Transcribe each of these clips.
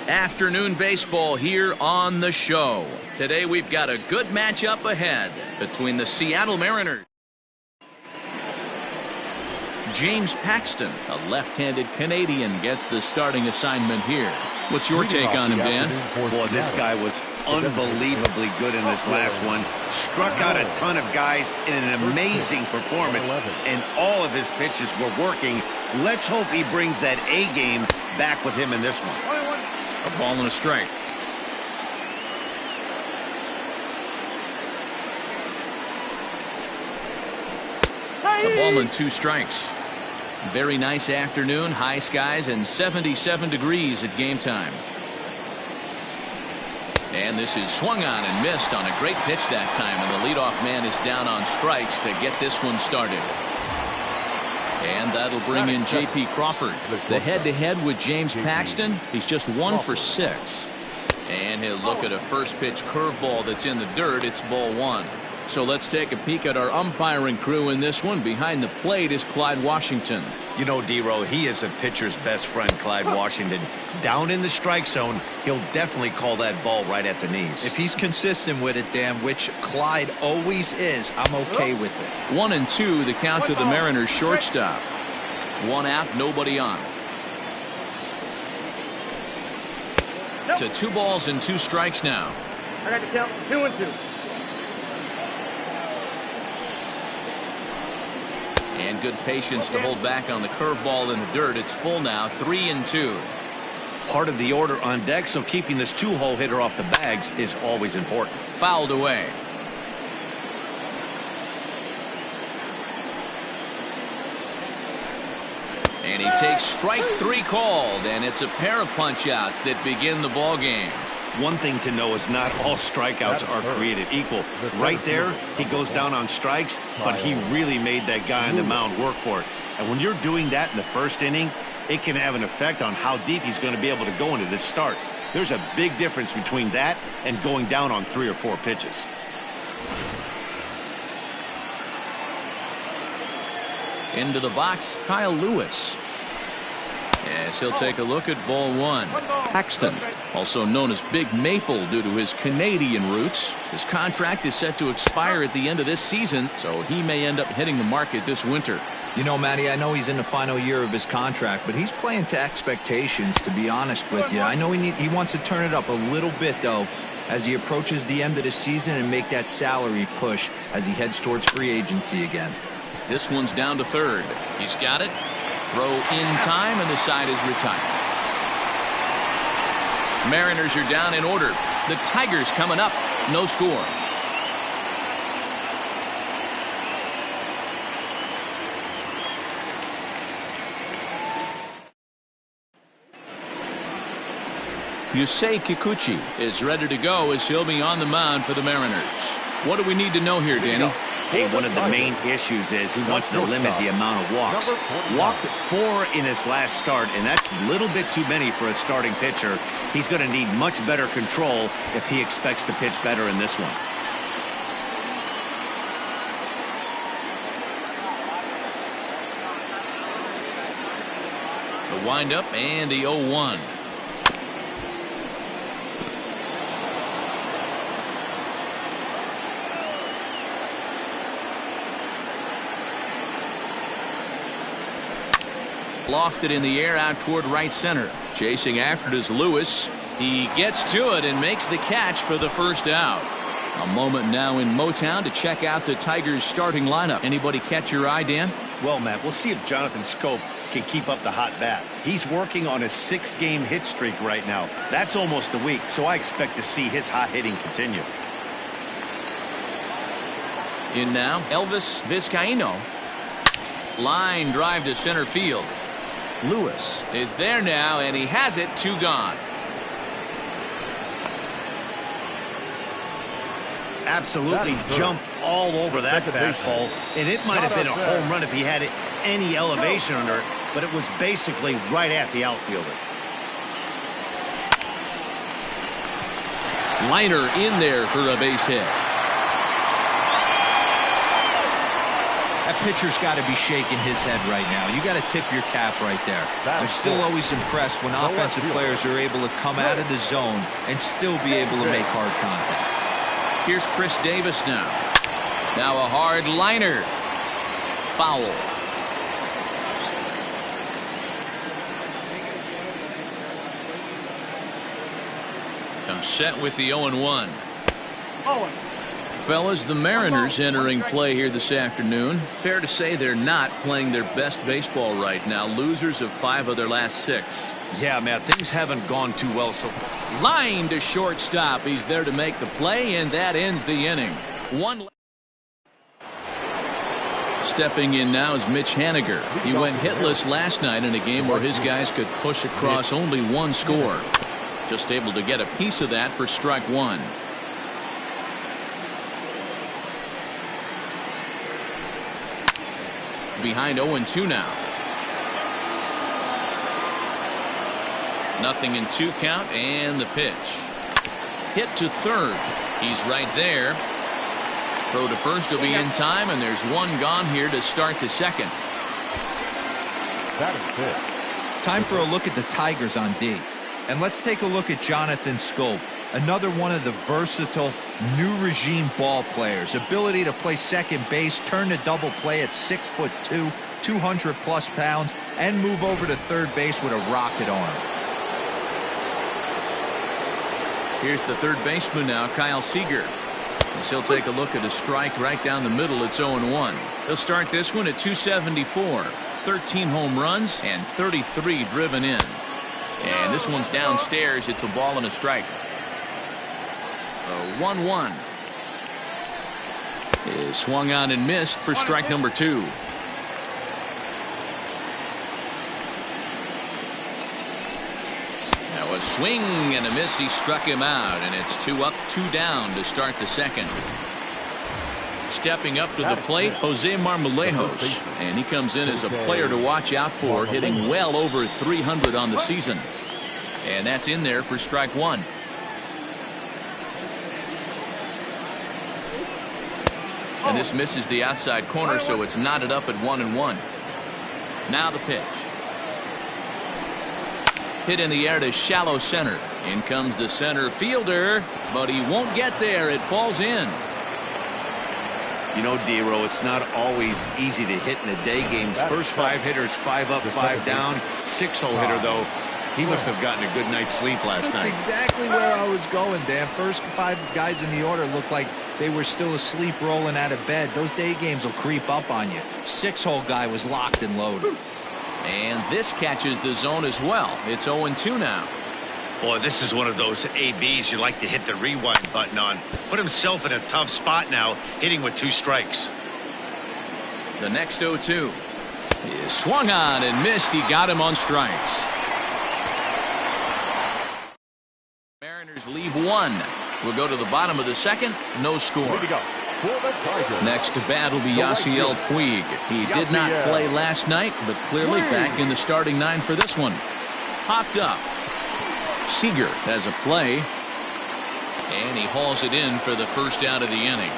Afternoon baseball here on the show. Today we've got a good matchup ahead between the Seattle Mariners. James Paxton, a left-handed Canadian, gets the starting assignment here. What's your take on him, Dan? Boy, this guy was unbelievably good in this last one. Struck out a ton of guys in an amazing performance, and all of his pitches were working. Let's hope he brings that A game back with him in this one. A ball and a strike. The ball and 2 strikes. Very nice afternoon, high skies and 77 degrees at game time. And this is swung on and missed on a great pitch that time, and the leadoff man is down on strikes to get this one started. And that'll bring in J.P. Crawford. The head-to-head with James Paxton, he's just 1 for 6. And he'll look at a first pitch curveball that's in the dirt. It's ball 1. So let's take a peek at our umpiring crew in this one. Behind the plate is Clyde Washington. You know, D-Row, he is a pitcher's best friend, Clyde Washington. Down in the strike zone, he'll definitely call that ball right at the knees. If he's consistent with it, Dan, which Clyde always is, I'm okay with it. 1-2, the count to the Mariners shortstop. 1 out, nobody on. To 2 balls and 2 strikes now. I got to count 2-2. And good patience to hold back on the curveball in the dirt. It's full now, 3-2. Part of the order on deck, so keeping this 2-hole hitter off the bags is always important. Fouled away. And he takes strike 3 called, and it's a pair of punch-outs that begin the ball game. One thing to know is not all strikeouts are created equal. Right there, he goes down on strikes, but he really made that guy on the mound work for it. And when you're doing that in the first inning, it can have an effect on how deep he's going to be able to go into this start. There's a big difference between that and going down on 3 or 4 pitches. Into the box, Kyle Lewis. Yes, he'll take a look at ball 1. Paxton, also known as Big Maple due to his Canadian roots. His contract is set to expire at the end of this season, so he may end up hitting the market this winter. You know, Matty, I know he's in the final year of his contract, but he's playing to expectations, to be honest with you. I know he wants to turn it up a little bit, though, as he approaches the end of the season and make that salary push as he heads towards free agency again. This one's down to third. He's got it. Throw in time, and the side is retired. Mariners are down in order. The Tigers coming up. No score. Yusei Kikuchi is ready to go as he'll be on the mound for the Mariners. What do we need to know here, Danny? Hey, one of the main issues is he wants to limit the amount of walks. Walked 4 in his last start, and that's a little bit too many for a starting pitcher. He's going to need much better control if he expects to pitch better in this one. The windup and the 0-1. Lofted in the air out toward right center. Chasing after it is Lewis. He gets to it and makes the catch for the first out. A moment now in Motown to check out the Tigers starting lineup. Anybody catch your eye, Dan? Well, Matt, we'll see if Jonathan Scope can keep up the hot bat. He's working on a 6-game hit streak right now. That's almost a week, so I expect to see his hot hitting continue. In now, Elvis Vizcaíno. Line drive to center field. Lewis is there now, and he has it. 2 gone. Absolutely jumped all over that fastball, and it might have been a home run if he had any elevation under it, but it was basically right at the outfielder. Liner in there for a base hit. That pitcher's got to be shaking his head right now. You got to tip your cap right there. I'm still always impressed when offensive players are able to come out of the zone and still be able to make hard contact. Here's Chris Davis now. Now a hard liner. Foul. Comes set with the 0-1. Fellas, the Mariners entering play here this afternoon. Fair to say they're not playing their best baseball right now. Losers of 5 of their last 6. Yeah, Matt, things haven't gone too well so far. Line to shortstop. He's there to make the play, and that ends the inning. Stepping in now is Mitch Haniger. He went hitless last night in a game where his guys could push across only 1 score. Just able to get a piece of that for strike 1. Behind 0-2 now. Nothing in 2 count, and the pitch. Hit to third. He's right there. Throw to first will be in time, and there's 1 gone here to start the second. Time for a look at the Tigers on D. And let's take a look at Jonathan Scope, another one of the versatile new regime ball players. Ability to play second base, turn to double play at 6'2", 200+ pounds, and move over to third base with a rocket arm. Here's the third baseman now, Kyle Seager. As he'll take a look at a strike right down the middle. It's 0-1. He'll start this one at 274. 13 home runs and 33 driven in. And this one's downstairs. It's a ball and a strike. 1-1 is swung on and missed for strike number 2. Now a swing and a miss. He struck him out, and it's 2 up, 2 down to start the second. Stepping up to the plate, Jose Marmolejos, and he comes in as a player to watch out for, hitting well over 300 on the season. And that's in there for strike 1. And this misses the outside corner, so it's knotted up at 1-1. Now the pitch. Hit in the air to shallow center. In comes the center fielder, but he won't get there. It falls in. You know, D-Row, it's not always easy to hit in the day games. First 5 hitters, 5 up, 5 down. 6-hole hitter, though, he must have gotten a good night's sleep last night. That's exactly where I was going, Dan. First 5 guys in the order looked like they were still asleep rolling out of bed. Those day games will creep up on you. 6-hole guy was locked and loaded. And this catches the zone as well. It's 0-2 now. Boy, this is one of those ABs you like to hit the rewind button on. Put himself in a tough spot now, hitting with 2 strikes. The next 0-2 is swung on and missed. He got him on strikes. Mariners leave 1. We'll go to the bottom of the second. No score. Next to bat will be Yasiel Puig. He did not play last night, but clearly back in the starting 9 for this one. Popped up. Seager has a play, and he hauls it in for the first out of the inning.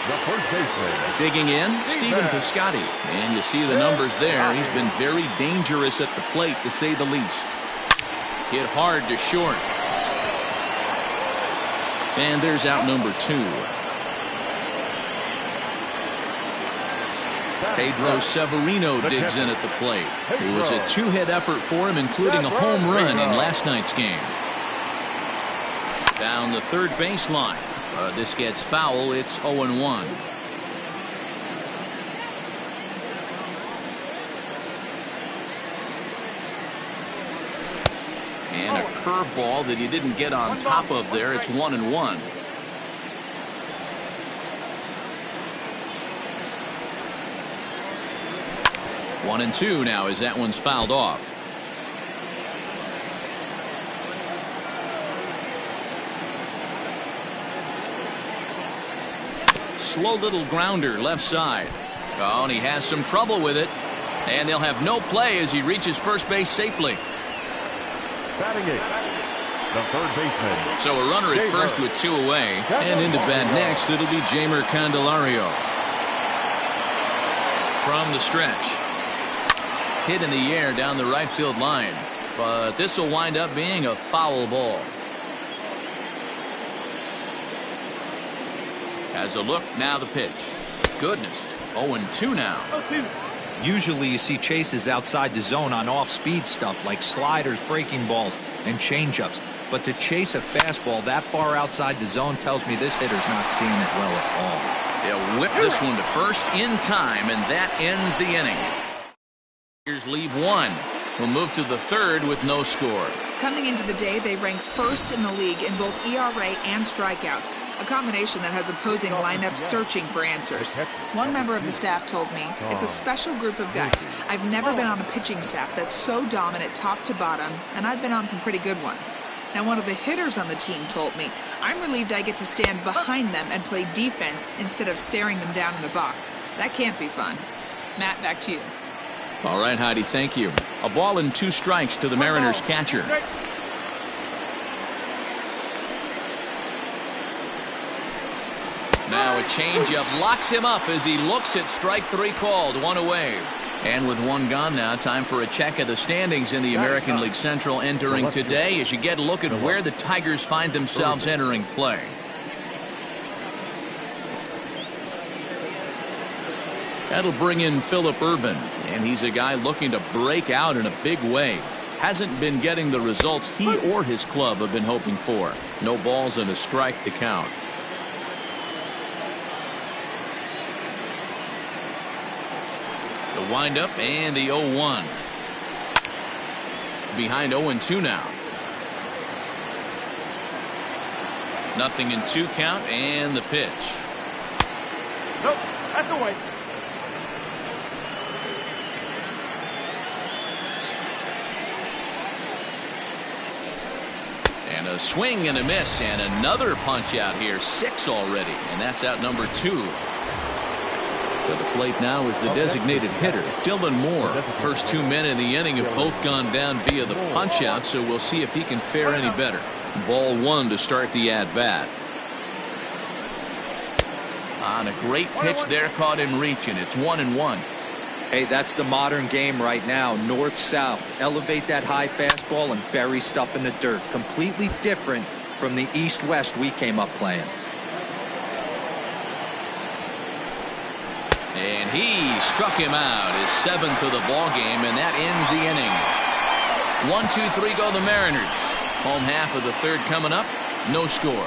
The first baseman. Digging in, Stephen Piscotty, and you see the numbers there. He's been very dangerous at the plate, to say the least. Hit hard to short. And there's out number 2. Pedro Severino digs in at the plate. It was a 2-hit effort for him, including a home run in last night's game. Down the third baseline. This gets foul. It's 0-1. And a curveball that he didn't get on top of there. It's 1-1. One and 2 now as that one's fouled off. Slow little grounder left side. Oh, and he has some trouble with it. And they'll have no play as he reaches first base safely. Batting 8. The third baseman. So a runner at first with 2 away. And into bat next, it'll be Jamer Candelario. From the stretch. Hit in the air down the right field line. But this will wind up being a foul ball. As a look, now the pitch. Goodness, 0-2 now. Usually you see chases outside the zone on off-speed stuff like sliders, breaking balls, and changeups. But to chase a fastball that far outside the zone tells me this hitter's not seeing it well at all. They'll whip this one to first in time, and that ends the inning. Here's leave 1. We'll move to the third with no score. Coming into the day, they rank first in the league in both ERA and strikeouts, a combination that has opposing lineups searching for answers. One member of the staff told me, "It's a special group of guys. I've never been on a pitching staff that's so dominant top to bottom, and I've been on some pretty good ones." Now, one of the hitters on the team told me, "I'm relieved I get to stand behind them and play defense instead of staring them down in the box. That can't be fun." Matt, back to you. All right, Heidi, thank you. A ball and 2 strikes to the Mariners catcher. Now a changeup locks him up as he looks at strike 3 called. 1 away. And with 1 gone now, time for a check of the standings in the American League Central entering today as you get a look at where the Tigers find themselves entering play. That'll bring in Phillip Ervin, and he's a guy looking to break out in a big way. Hasn't been getting the results he or his club have been hoping for. No balls and a strike to count. The windup and the 0-1. Behind 0-2 now. Nothing in 2 count and the pitch. Nope, that's away. And a swing and a miss and another punch out here. 6 already, and that's out number 2. To the plate now is the designated hitter, Dylan Moore. First 2 men in the inning have both gone down via the punch out, so we'll see if he can fare any better. Ball 1 to start the at-bat. On a great pitch there, caught in reach, and it's 1-1. Hey, that's the modern game right now. North-south. Elevate that high fastball and bury stuff in the dirt. Completely different from the east-west we came up playing. And he struck him out, his 7th of the ball game, and that ends the inning. 1-2-3 go the Mariners. Home half of the third coming up. No score.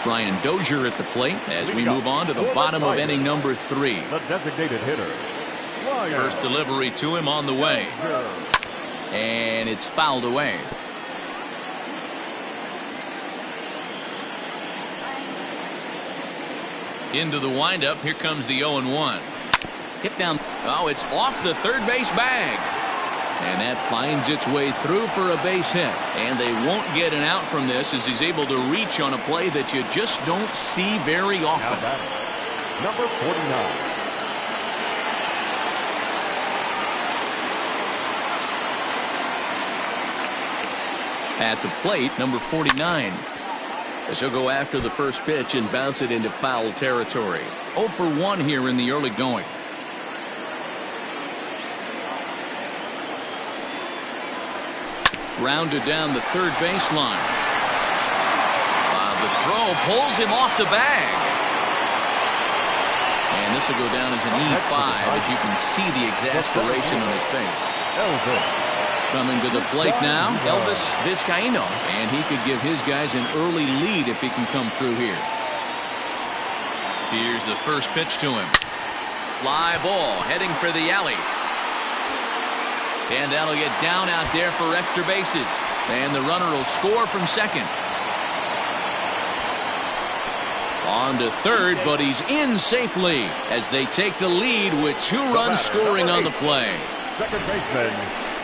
Brian Dozier at the plate as we move on to the bottom of inning number 3. The designated hitter. First delivery to him on the way. And it's fouled away. Into the windup. Here comes the 0-1. Hit down. Oh, it's off the third base bag. And that finds its way through for a base hit. And they won't get an out from this as he's able to reach on a play that you just don't see very often. Number 49. At the plate, number 49. As he'll go after the first pitch and bounce it into foul territory. 0 for 1 here in the early going. Grounded down the third baseline. The throw pulls him off the bag. And this will go down as an E5 as you can see the exasperation on his face. Coming to the plate now, Elvis Vizcaíno, and he could give his guys an early lead if he can come through here. Here's the first pitch to him. Fly ball heading for the alley. And that'll get down out there for extra bases. And the runner will score from second. On to third, but he's in safely as they take the lead with 2 runs scoring on the play. Second baseman,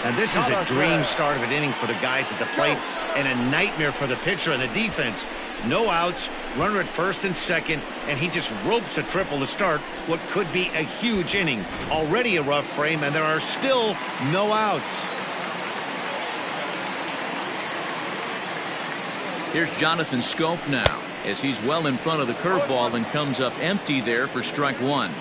And this is a dream start of an inning for the guys at the plate and a nightmare for the pitcher and the defense. No outs, runner at first and second, and he just ropes a triple to start what could be a huge inning. Already a rough frame, and there are still no outs. Here's Jonathan Scope now, as he's well in front of the curveball and comes up empty there for strike one.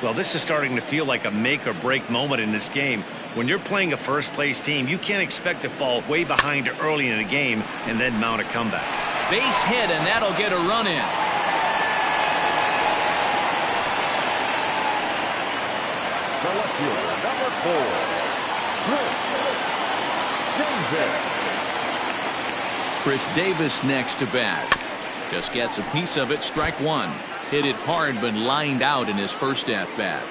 Well, this is starting to feel like a make-or-break moment in this game. When you're playing a first-place team, you can't expect to fall way behind early in the game and then mount a comeback. Base hit, and that'll get a run in. The left fielder, number 4, Chris Davis next to bat. Just gets a piece of it, strike one. Hit it hard, but lined out in his first at-bat.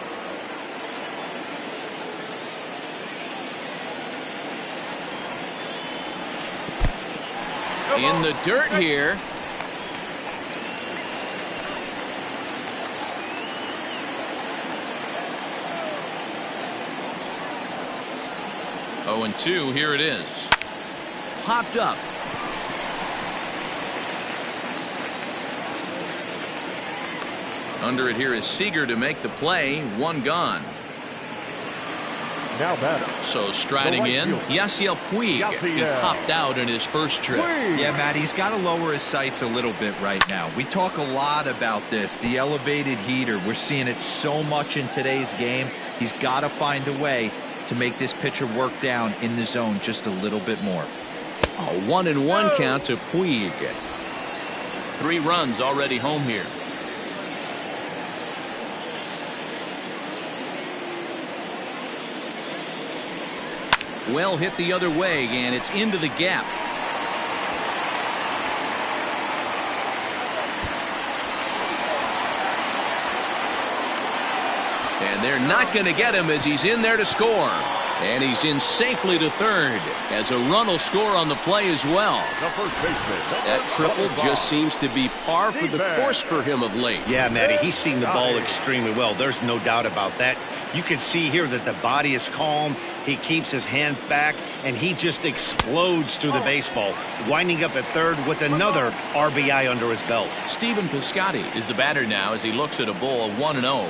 In the dirt here. Oh, and 2, here it is. Popped up. Under it here is Seager to make the play. One gone. now batter. So striding in, Yasiel Puig. He popped out in his first trip. Yeah, Matt, he's got to lower his sights a little bit right now. We talk a lot about this, the elevated heater. We're seeing it so much in today's game. He's got to find a way to make this pitcher work down in the zone just a little bit more. A 1-1 count to Puig. 3 runs already home here. Well hit the other way, and it's into the gap. And they're not going to get him as he's in there to score. And he's in safely to third as a run will score on the play as well. That triple just seems to be par for the course for him of late. Yeah, Matty, he's seeing the ball extremely well. There's no doubt about that. You can see here that the body is calm. He keeps his hand back, and he just explodes through the baseball, winding up at third with another RBI under his belt. Stephen Piscotty is the batter now as he looks at a ball of 1-0.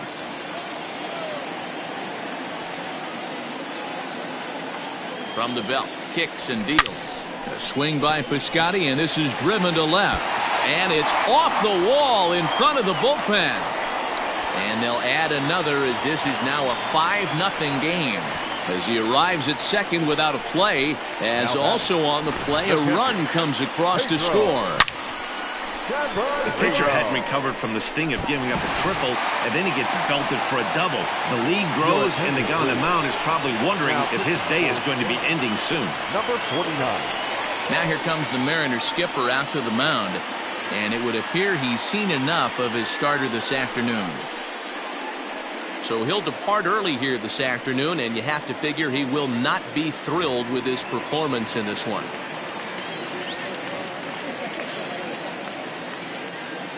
From the belt, kicks and deals. A swing by Piscotty, and this is driven to left. And it's off the wall in front of the bullpen. And they'll add another as this is now a 5-0 game. As he arrives at second without a play, as also on the play, a run comes across to score. The pitcher hadn't recovered from the sting of giving up a triple, and then he gets belted for a double. The lead grows, and the guy on the mound is probably wondering if his day is going to be ending soon. Number 49. Now here comes the Mariners skipper out to the mound, and it would appear he's seen enough of his starter this afternoon. So he'll depart early here this afternoon, and you have to figure he will not be thrilled with his performance in this one.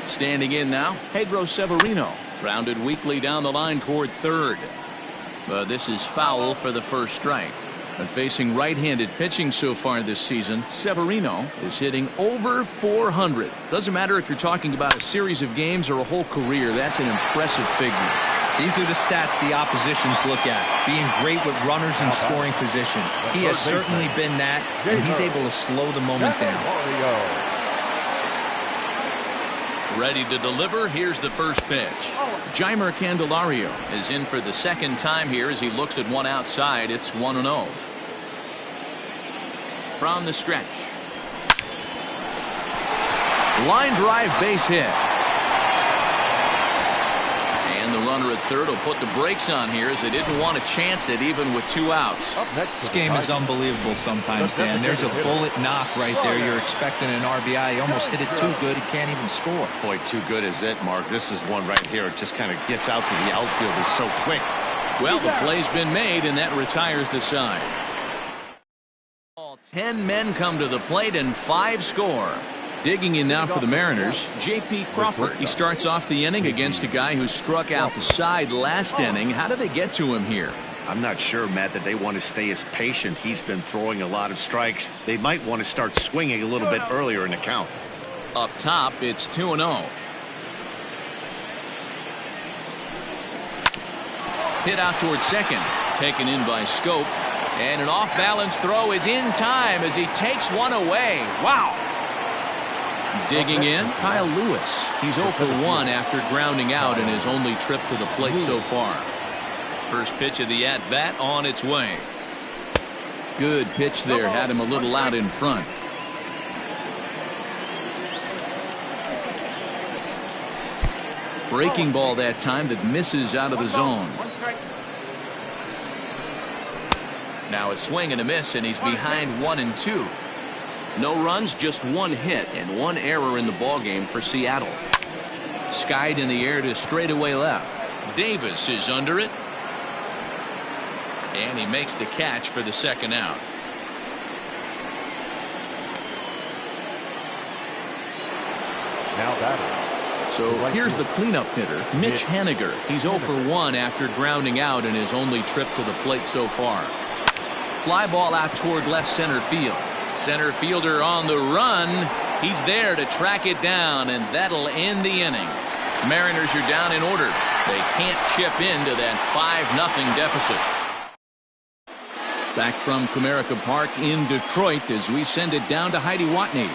Standing in now, Pedro Severino, grounded weakly down the line toward third. But this is foul for the first strike. And facing right-handed pitching so far this season, Severino is hitting over 400. Doesn't matter if you're talking about a series of games or a whole career, that's an impressive figure. These are the stats the oppositions look at. Being great with runners in scoring position. He has certainly been that, and he's able to slow the moment down. Ready to deliver. Here's the first pitch. Jeimer Candelario is in for the second time here as he looks at one outside. It's 1-0. From the stretch. Line drive base hit. And the runner at third will put the brakes on here as they didn't want to chance it even with 2 outs. This game is unbelievable sometimes, Dan. There's a bullet knock right there. You're expecting an RBI. He almost hit it too good. He can't even score. Boy, too good is it, Mark. This is one right here. It just kind of gets out to the outfield. It's so quick. Well, the play's been made, and that retires the side. All 10 men come to the plate, and 5 score. Digging in now for the Mariners, J.P. Crawford. He starts off the inning against a guy who struck out the side last inning. How did they get to him here? I'm not sure, Matt, that they want to stay as patient. He's been throwing a lot of strikes. They might want to start swinging a little bit earlier in the count. Up top, it's 2-0. Hit out towards second. Taken in by Scope. And an off-balance throw is in time as he takes one away. Wow. Digging in, Kyle Lewis. He's 0 for 1 after grounding out in his only trip to the plate so far. First pitch of the at-bat on its way. Good pitch there. Had him a little out in front. Breaking ball that time that misses out of the zone. Now a swing and a miss, and he's behind 1-2. No runs, just one hit, and one error in the ballgame for Seattle. Skied in the air to straightaway left. Davis is under it. And he makes the catch for the second out. Now batting. So here's the cleanup hitter, Mitch Haniger. He's 0 for 1 after grounding out in his only trip to the plate so far. Fly ball out toward left center field. Center fielder on the run. He's there to track it down, and that'll end the inning. Mariners are down in order. They can't chip into that 5-0 deficit. Back from Comerica Park in Detroit as we send it down to Heidi Watney.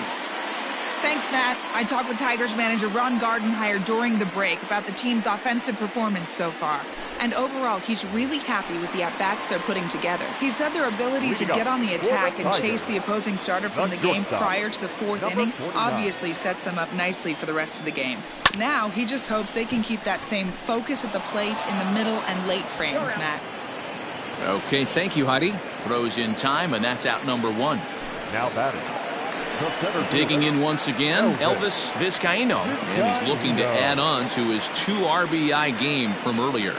Thanks, Matt. I talked with Tigers manager Ron Gardenhire during the break about the team's offensive performance so far. And overall, he's really happy with the at-bats they're putting together. He said their ability to get on the attack and chase the opposing starter from the game prior to the 4th inning obviously sets them up nicely for the rest of the game. Now, he just hopes they can keep that same focus at the plate in the middle and late frames, Matt. Okay, thank you, Heidi. Throws in time, and that's out number 1. Now batting. Digging in once again, Elvis Vizcaíno, and he's looking to add on to his 2 RBI game from earlier.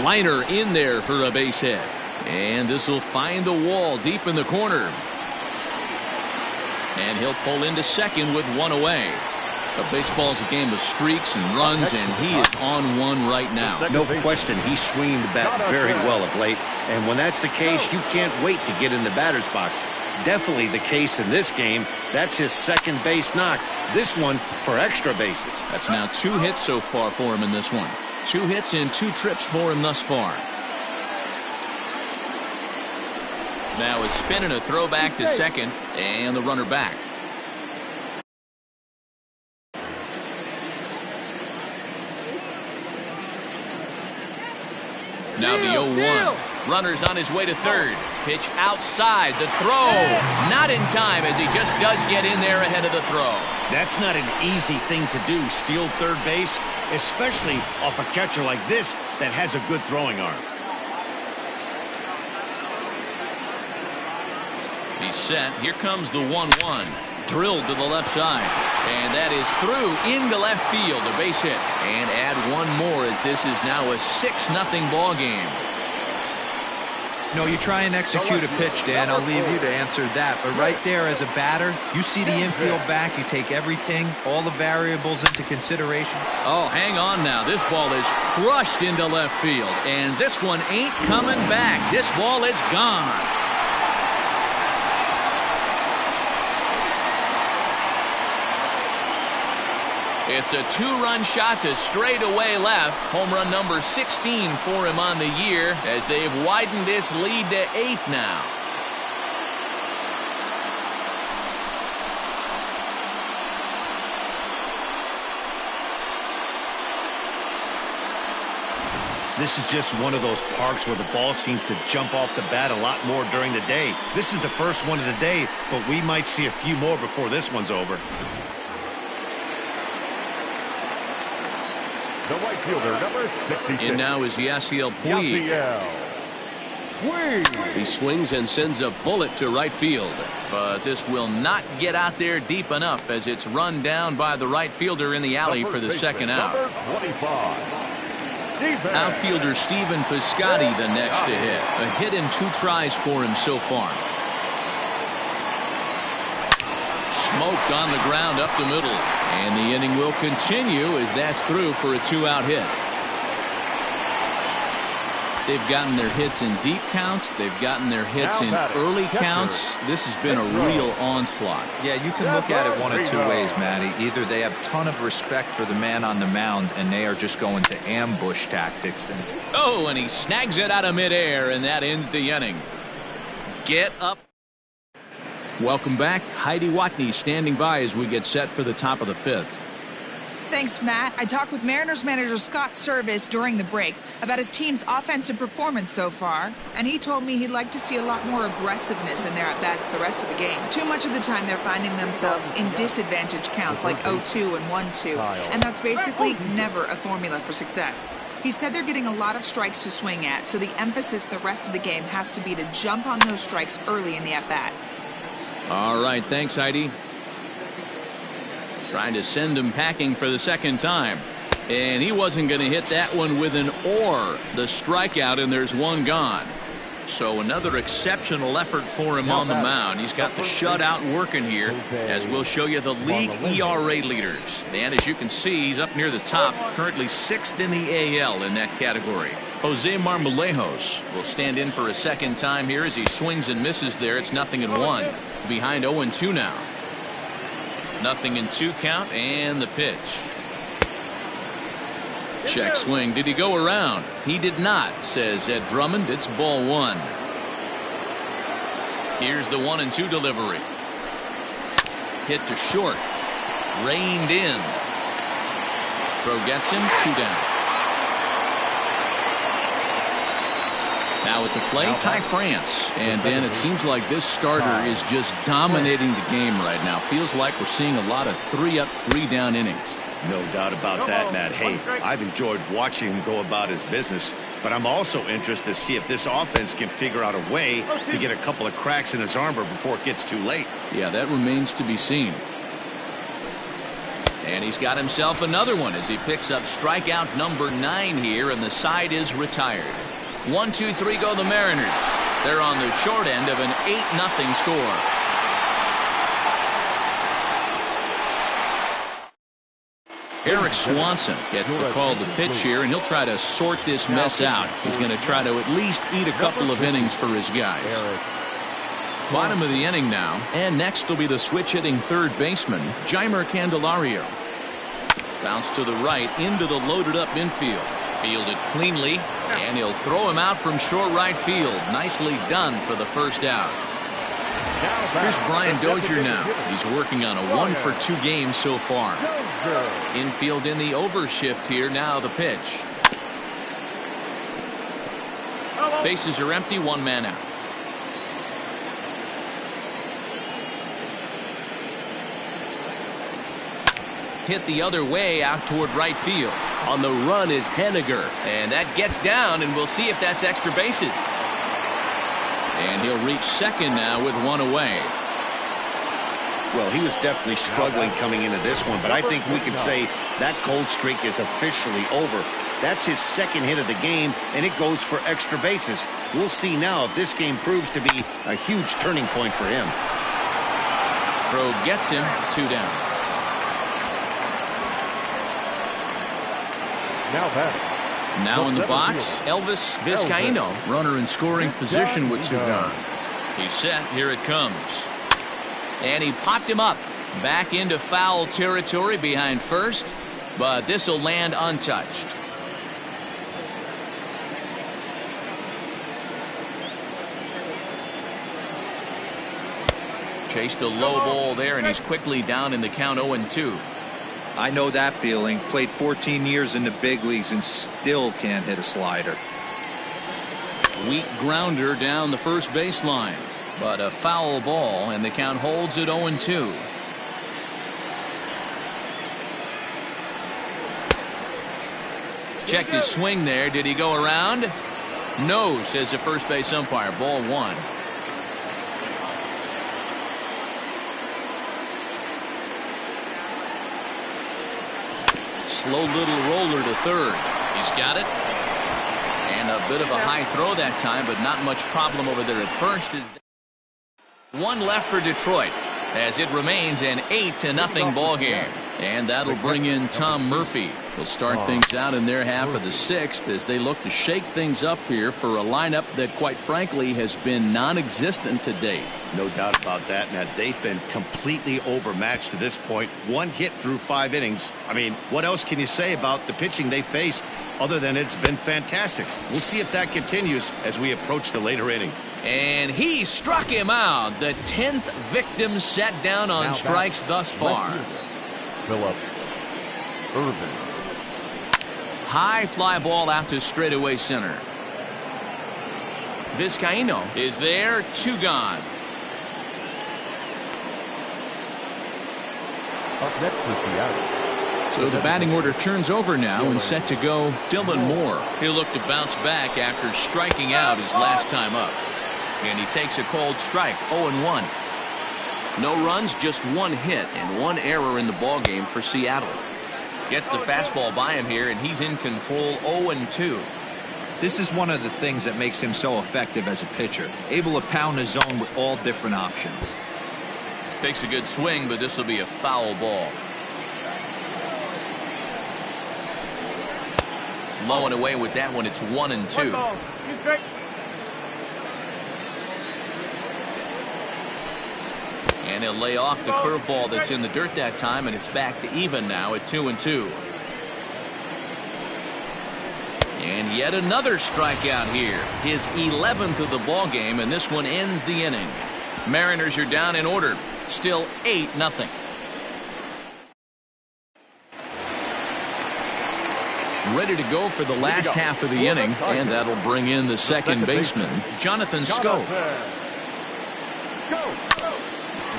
Liner in there for a base hit, and this will find the wall deep in the corner. And he'll pull into second with 1 away. But baseball's a game of streaks and runs, and he is on one right now. No question, he's swinging the bat very well of late. And when that's the case, you can't wait to get in the batter's box. Definitely the case in this game. That's his second base knock. This one for extra bases. That's now 2 hits so far for him in this one. 2 hits in 2 trips for him thus far. Now a spin and a throw back to second, and the runner back. Now the 0-1. Runner's on his way to third. Pitch outside. The throw. Not in time as he just does get in there ahead of the throw. That's not an easy thing to do, steal third base, especially off a catcher like this that has a good throwing arm. He's set. Here comes the 1-1. Drilled to the left side. And that is through into left field. A base hit. And add one more as this is now a 6-0 ball game. No, you try and execute a pitch, Dan. I'll leave you to answer that. But right there as a batter, you see the infield back. You take everything, all the variables into consideration. Oh, hang on now. This ball is crushed into left field. And this one ain't coming back. This ball is gone. It's a 2-run shot to straightaway left. Home run number 16 for him on the year as they've widened this lead to 8 now. This is just one of those parks where the ball seems to jump off the bat a lot more during the day. This is the first one of the day, but we might see a few more before this one's over. The right fielder, number 66. In now is Yasiel Puig. He swings and sends a bullet to right field. But this will not get out there deep enough as it's run down by the right fielder in the alley for the second out. Outfielder Stephen Piscotty the next to hit. A hit in 2 tries for him so far. Smoked on the ground up the middle. And the inning will continue as that's through for a 2-out hit. They've gotten their hits in deep counts. They've gotten their hits in early counts. This has been a real onslaught. Yeah, you can look at it one of two ways, Matty. Either they have a ton of respect for the man on the mound, and they are just going to ambush tactics. And he snags it out of midair, and that ends the inning. Get up. Welcome back. Heidi Watney standing by as we get set for the top of the fifth. Thanks, Matt. I talked with Mariners manager Scott Service during the break about his team's offensive performance so far, and he told me he'd like to see a lot more aggressiveness in their at-bats the rest of the game. Too much of the time they're finding themselves in disadvantage counts like 0-2 and 1-2, and that's basically never a formula for success. He said they're getting a lot of strikes to swing at, so the emphasis the rest of the game has to be to jump on those strikes early in the at-bat. All right, thanks, Heidi. Trying to send him packing for the second time. And he wasn't going to hit that one with an or. The strikeout, and there's one gone. So another exceptional effort for him on the mound. He's got the shutout working here, as we'll show you the league ERA leaders. And as you can see, he's up near the top, currently 6th in the AL in that category. Jose Marmolejos will stand in for a second time here as he swings and misses there. It's 0-1. Behind 0-2 now. 0-2 count, and the pitch. Check swing. Did he go around? He did not, says Ed Drummond. It's ball one. Here's the 1-2 delivery. Hit to short. Reined in. Throw gets him. 2 down. Now at the plate, Ty France. And then it seems like this starter is just dominating the game right now. Feels like we're seeing a lot of 3-up, 3-down innings. No doubt about that, Matt. Hey, I've enjoyed watching him go about his business, but I'm also interested to see if this offense can figure out a way to get a couple of cracks in his armor before it gets too late. Yeah, that remains to be seen. And he's got himself another one as he picks up strikeout number 9 here, and the side is retired. 1-2-3 go the Mariners. They're on the short end of an 8-0 score. Eric Swanson gets the call to pitch here, and he'll try to sort this mess out. He's going to try to at least eat a couple of innings for his guys. Bottom of the inning now, and next will be the switch-hitting third baseman, Jeimer Candelario. Bounce to the right into the loaded-up infield. Fielded cleanly, and he'll throw him out from short right field. Nicely done for the first out. Here's Brian Dozier now. He's working on a 1-for-2 game so far. Infield in the overshift here. Now the pitch. Bases are empty. 1 man out. Hit the other way out toward right field. On the run is Henniger, and that gets down, and we'll see if that's extra bases. And he'll reach second now with 1 away. Well, he was definitely struggling coming into this one, but I think we can say that cold streak is officially over. That's his second hit of the game, and it goes for extra bases. We'll see now if this game proves to be a huge turning point for him. Throw gets him. 2 down. Now in the box, Elvis Vizcaíno, runner in scoring position with 2 gone. He's set. Here it comes. And he popped him up. Back into foul territory behind first, but this will land untouched. Chased a low ball there, and he's quickly down in the count 0-2. I know that feeling. Played 14 years in the big leagues and still can't hit a slider. Weak grounder down the first baseline, but a foul ball, and the count holds at 0-2. Checked his swing there. Did he go around? No, says the first base umpire. Ball 1. Slow little roller to third. He's got it. And a bit of a high throw that time, but not much problem over there at first. 1 left for Detroit as it remains an 8-0 ball game. And that'll bring in Tom Murphy. They'll start things out in their half of the sixth as they look to shake things up here for a lineup that, quite frankly, has been non-existent to date. No doubt about that, and that they've been completely overmatched to this point. One hit through 5 innings. I mean, what else can you say about the pitching they faced other than it's been fantastic? We'll see if that continues as we approach the later inning. And he struck him out. The 10th victim set down on strikes thus far. Philip Irvin. High fly ball out to straightaway center. Vizcaíno is there, 2 gone. Up next is the out. So the batting order turns over now and set to go Dylan Moore. He'll look to bounce back after striking out his last time up. And he takes a cold strike, 0-1. No runs, just 1 hit and 1 error in the ballgame for Seattle. Gets the fastball by him here, and he's in control, 0-2. This is one of the things that makes him so effective as a pitcher, able to pound the zone with all different options. Takes a good swing, but this will be a foul ball. Low and away with that one. It's 1-2. And he'll lay off the curveball that's in the dirt that time, and it's back to even now at 2-2. And yet another strikeout here. His 11th of the ball game, and this one ends the inning. Mariners are down in order. Still 8-0. Ready to go for the last half of the inning, and that'll bring in the second baseman, Jonathan Schoop.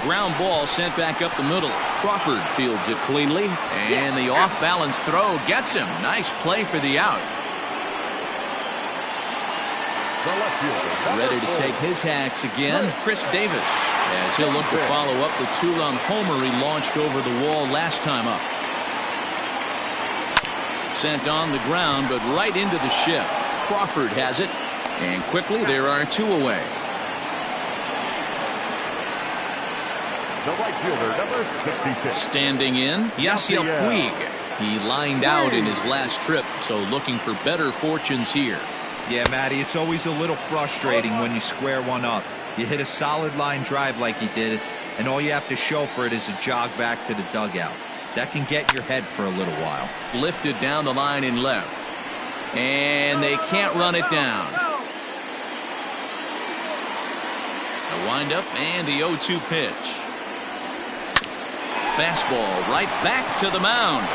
Ground ball sent back up the middle. Crawford fields it cleanly, and the off-balance throw gets him. Nice play for the out. Ready to take his hacks again, Chris Davis, as he'll look to follow up the 2-run homer he launched over the wall last time up. Sent on the ground, but right into the shift. Crawford has it, and quickly there are 2 away. The right fielder, number 66. Standing in, Yasiel Puig. He lined out in his last trip, so looking for better fortunes here. Yeah, Matty, it's always a little frustrating when you square one up. You hit a solid line drive like he did, and all you have to show for it is a jog back to the dugout. That can get your head for a little while. Lifted down the line in left. And they can't run it down. The windup and the 0-2 pitch. Fastball right back to the mound.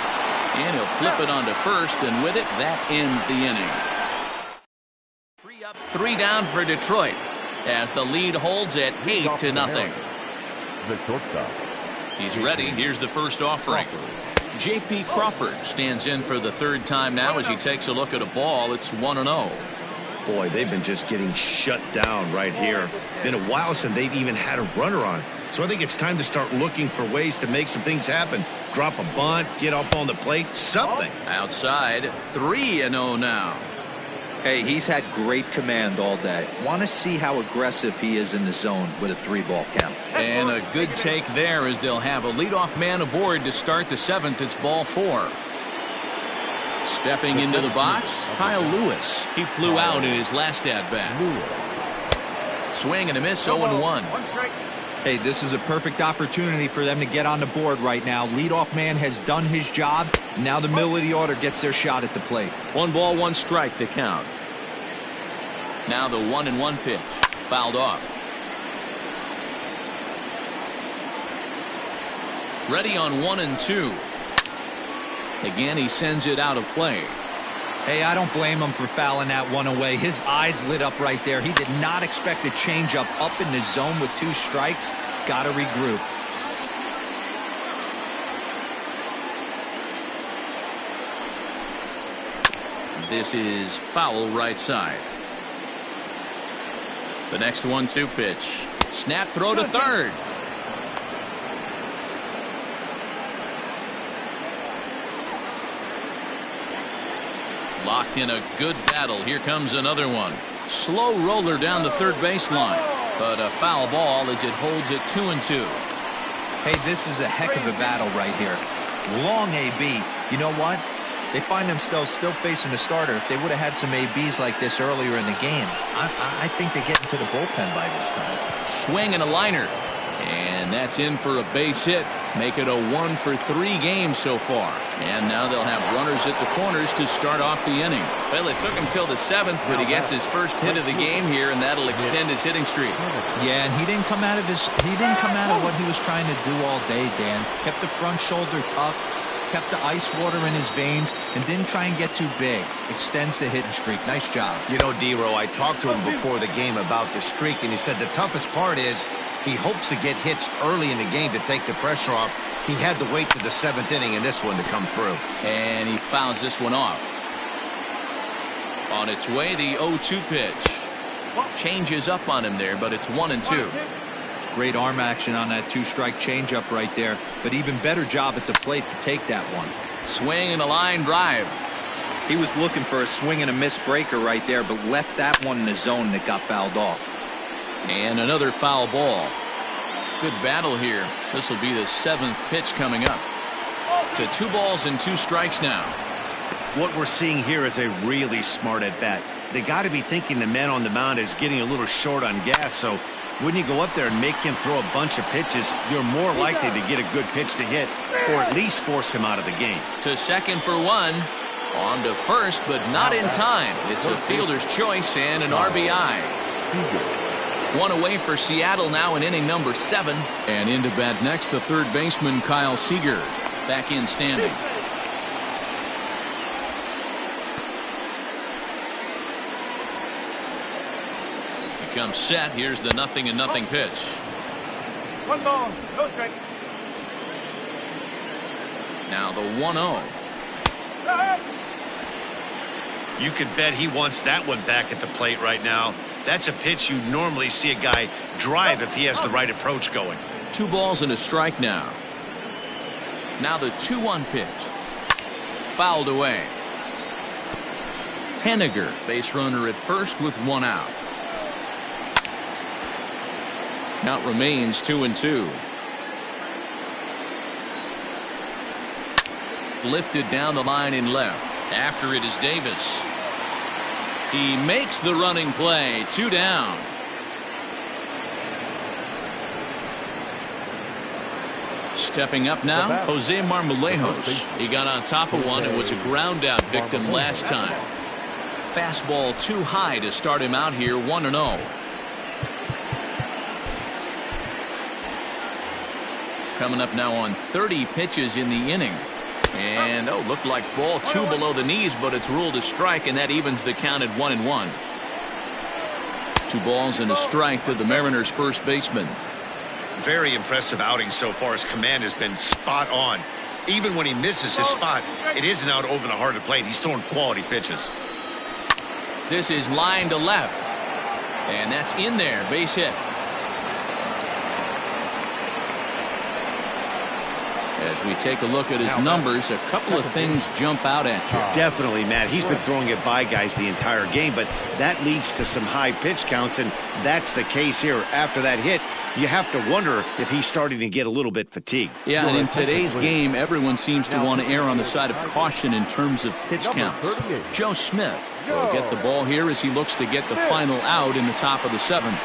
And he'll flip it onto first, and with it, that ends the inning. 3 up, 3 down for Detroit as the lead holds at 8-0. The shortstop. He's ready. Here's the first offering. J.P. Crawford stands in for the 3rd time now as he takes a look at a ball. It's 1-0. Boy, they've been just getting shut down right here. Been a while since they've even had a runner on. So I think it's time to start looking for ways to make some things happen. Drop a bunt, get up on the plate, something. Outside, 3-0 now. Hey, he's had great command all day. Want to see how aggressive he is in the zone with a 3-ball count. And a good take there as they'll have a leadoff man aboard to start the 7th. It's ball 4. Stepping into the box, Kyle Lewis. He flew out in his last at-bat. Swing and a miss, 0-1. Hey, this is a perfect opportunity for them to get on the board right now. Leadoff man has done his job. Now the middle of the order gets their shot at the plate. 1 ball, 1 strike to count. Now the 1-1 pitch. Fouled off. Ready on 1-2. Again, he sends it out of play. Hey, I don't blame him for fouling that one away. His eyes lit up right there. He did not expect a changeup up in the zone with 2 strikes. Got to regroup. This is foul right side. The next 1-2 pitch. Snap throw to third. Locked in a good battle. Here comes another one. Slow roller down the third baseline, but a foul ball as it holds it 2-2. Hey, this is a heck of a battle right here. Long AB. You know what? They find themselves still facing the starter. If they would have had some ABs like this earlier in the game, I think they get into the bullpen by this time. Swing and a liner. And that's in for a base hit. Make it a 1-for-3 game so far. And now they'll have runners at the corners to start off the inning. Well, it took him till the 7th, but he gets his first hit of the game here, and that'll extend his hitting streak. Yeah, and he didn't come out of what he was trying to do all day, Dan. Kept the front shoulder up, kept the ice water in his veins, and didn't try and get too big. Extends the hitting streak. Nice job. You know, D-Row, I talked to him before the game about the streak, and he said the toughest part is he hopes to get hits early in the game to take the pressure off. He had to wait to the 7th inning in this one to come through. And he fouls this one off. On its way, the 0-2 pitch. Changes up on him there, but it's 1-2. Great arm action on that 2-strike changeup right there, but even better job at the plate to take that one. Swing and a line drive. He was looking for a swing and a miss breaker right there, but left that one in the zone that got fouled off. And another foul ball. Good battle here. This will be the 7th pitch coming up. To 2 balls and 2 strikes now. What we're seeing here is a really smart at bat. They got to be thinking the man on the mound is getting a little short on gas, so when you go up there and make him throw a bunch of pitches, you're more likely to get a good pitch to hit, or at least force him out of the game. To second for 1. On to first, but not in time. It's a fielder's choice and an RBI. 1 away for Seattle now in inning number 7. And into bat next, the third baseman, Kyle Seager. Back in standing. He comes set. Here's the 0-0 pitch. 1 ball, no strike. Now the 1-0. You can bet he wants that one back at the plate right now. That's a pitch you normally see a guy drive if he has the right approach going. 2 balls and a strike now. Now the 2-1 pitch. Fouled away. Henniger, base runner at first with 1 out. Count remains 2-2. Lifted down the line in left. After it is Davis. He makes the running play. 2 down. Stepping up now, Jose Marmolejos. He got on top of one and was a ground out victim last time. Fastball too high to start him out here. 1-0. Coming up now on 30 pitches in the inning. And looked like ball 2 below the knees, but it's ruled a strike, and that evens the count at 1-1. 2 balls and a strike to the Mariners' first baseman. Very impressive outing so far. His command has been spot on. Even when he misses his spot, it isn't out over the heart of the plate. He's throwing quality pitches. This is line to left. And that's in there. Base hit. As we take a look at his numbers, a couple of things jump out at you. Definitely, Matt. He's been throwing it by guys the entire game, but that leads to some high pitch counts, and that's the case here. After that hit, you have to wonder if he's starting to get a little bit fatigued. Yeah, and in today's game, everyone seems to want to err on the side of caution in terms of pitch counts. Joe Smith will get the ball here as he looks to get the final out in the top of the 7th.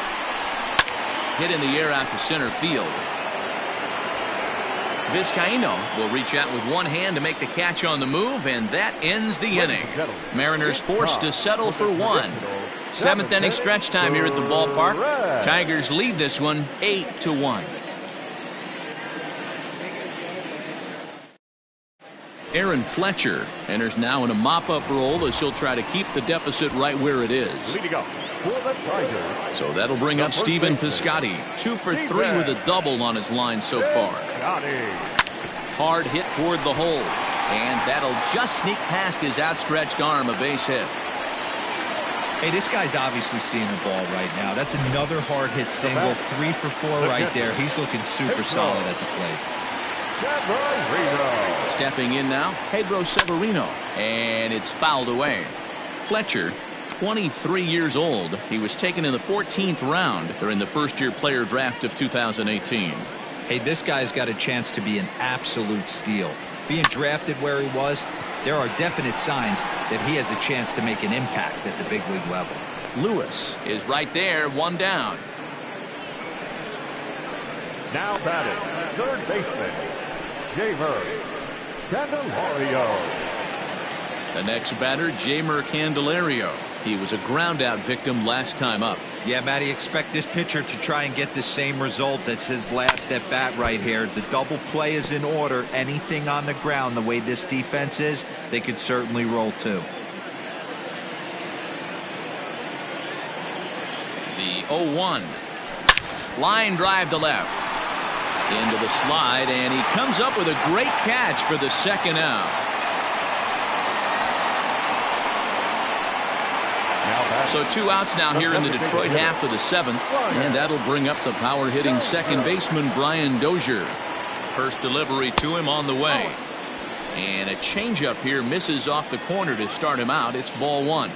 Hit in the air out to center field. Vizcaíno will reach out with one hand to make the catch on the move, and that ends the inning. Mariners forced to settle for 1. 7th inning stretch time here at the ballpark. Tigers lead this one 8-1. Aaron Fletcher enters now in a mop-up role as he'll try to keep the deficit right where it is. So that'll bring up Stephen Piscotty. 2 for 3 with a double on his line so far. Hard hit toward the hole. And that'll just sneak past his outstretched arm, a base hit. Hey, this guy's obviously seeing the ball right now. That's another hard hit single. 3 for 4 right there. He's looking super solid at the plate. Stepping in now, Pedro Severino. And it's fouled away. Fletcher, 23 years old. He was taken in the 14th round during the first-year player draft of 2018. Hey, this guy's got a chance to be an absolute steal. Being drafted where he was, there are definite signs that he has a chance to make an impact at the big league level. Lewis is right there, one down. Now batting, third baseman, Jamer Candelario. The next batter, Jamer Candelario. He was a ground-out victim last time up. Yeah, Matty, expect this pitcher to try and get the same result. That's his last at bat right here. The double play is in order. Anything on the ground, the way this defense is, they could certainly roll too. The 0-1. Line drive to left. Into the slide, and he comes up with a great catch for the second out. So 2 outs now here in the Detroit half of the 7th, and that'll bring up the power-hitting second baseman Brian Dozier. First delivery to him on the way. And a changeup here misses off the corner to start him out. It's ball 1.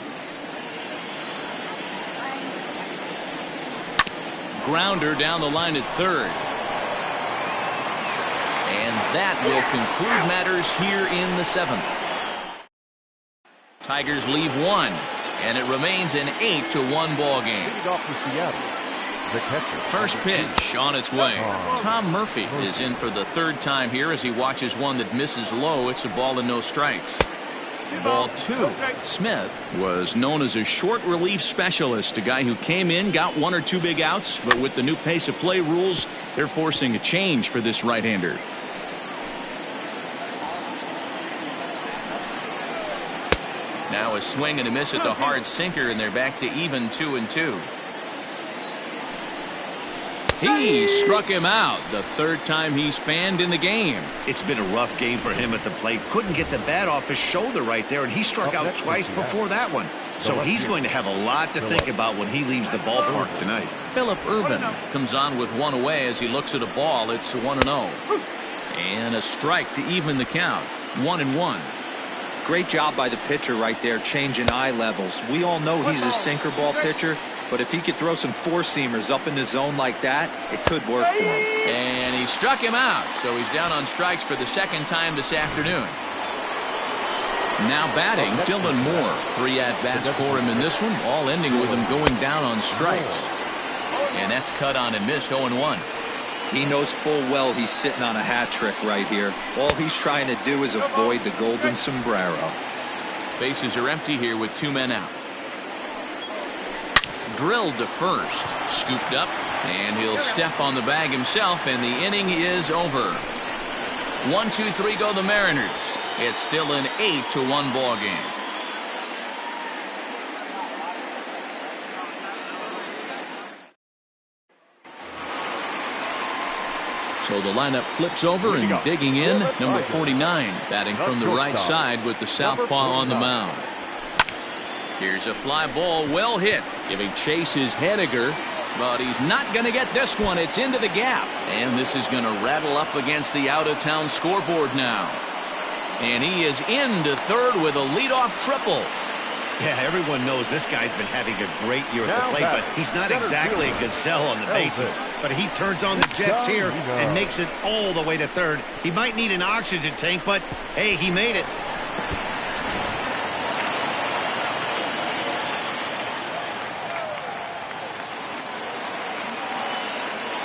Grounder down the line at third. And that will conclude matters here in the 7th. Tigers leave 1. And it remains an 8-1 ball game. First pitch on its way. Tom Murphy is in for the 3rd time here as he watches one that misses low. It's a ball and no strikes. Ball 2. Smith was known as a short relief specialist, a guy who came in, got 1 or 2 big outs, but with the new pace of play rules, they're forcing a change for this right-hander. Now a swing and a miss at the hard sinker, and they're back to even 2-2. He struck him out, the 3rd time he's fanned in the game. It's been a rough game for him at the plate. Couldn't get the bat off his shoulder right there, and he struck out twice before that one. So he's going to have a lot to think about when he leaves the ballpark tonight. Phillip Ervin comes on with 1 away as he looks at a ball. It's 1-0. And a strike to even the count. 1-1. Great job by the pitcher right there, changing eye levels. We all know he's a sinker ball pitcher, but if he could throw some four-seamers up in the zone like that, it could work for him. And he struck him out, so he's down on strikes for the 2nd time this afternoon. Now batting, Dylan Moore. 3 at-bats for him in this one, all ending with him going down on strikes. And that's cut on and missed, 0-1. He knows full well he's sitting on a hat trick right here. All he's trying to do is avoid the golden sombrero. Bases are empty here with 2 men out. Drilled to first, scooped up, and he'll step on the bag himself, and the inning is over. 1-2-3 go the Mariners. It's still an 8-1 ball game. So the lineup flips over, and digging in, number 49, batting from the right side with the southpaw on the mound. Here's a fly ball, well hit, giving Chase his headiger, but he's not going to get this one. It's into the gap, and this is going to rattle up against the out-of-town scoreboard now. And he is into third with a leadoff triple. Yeah, everyone knows this guy's been having a great year at the plate, but he's not exactly a gazelle on the bases. But he turns on the jets here and makes it all the way to third. He might need an oxygen tank, but hey, he made it.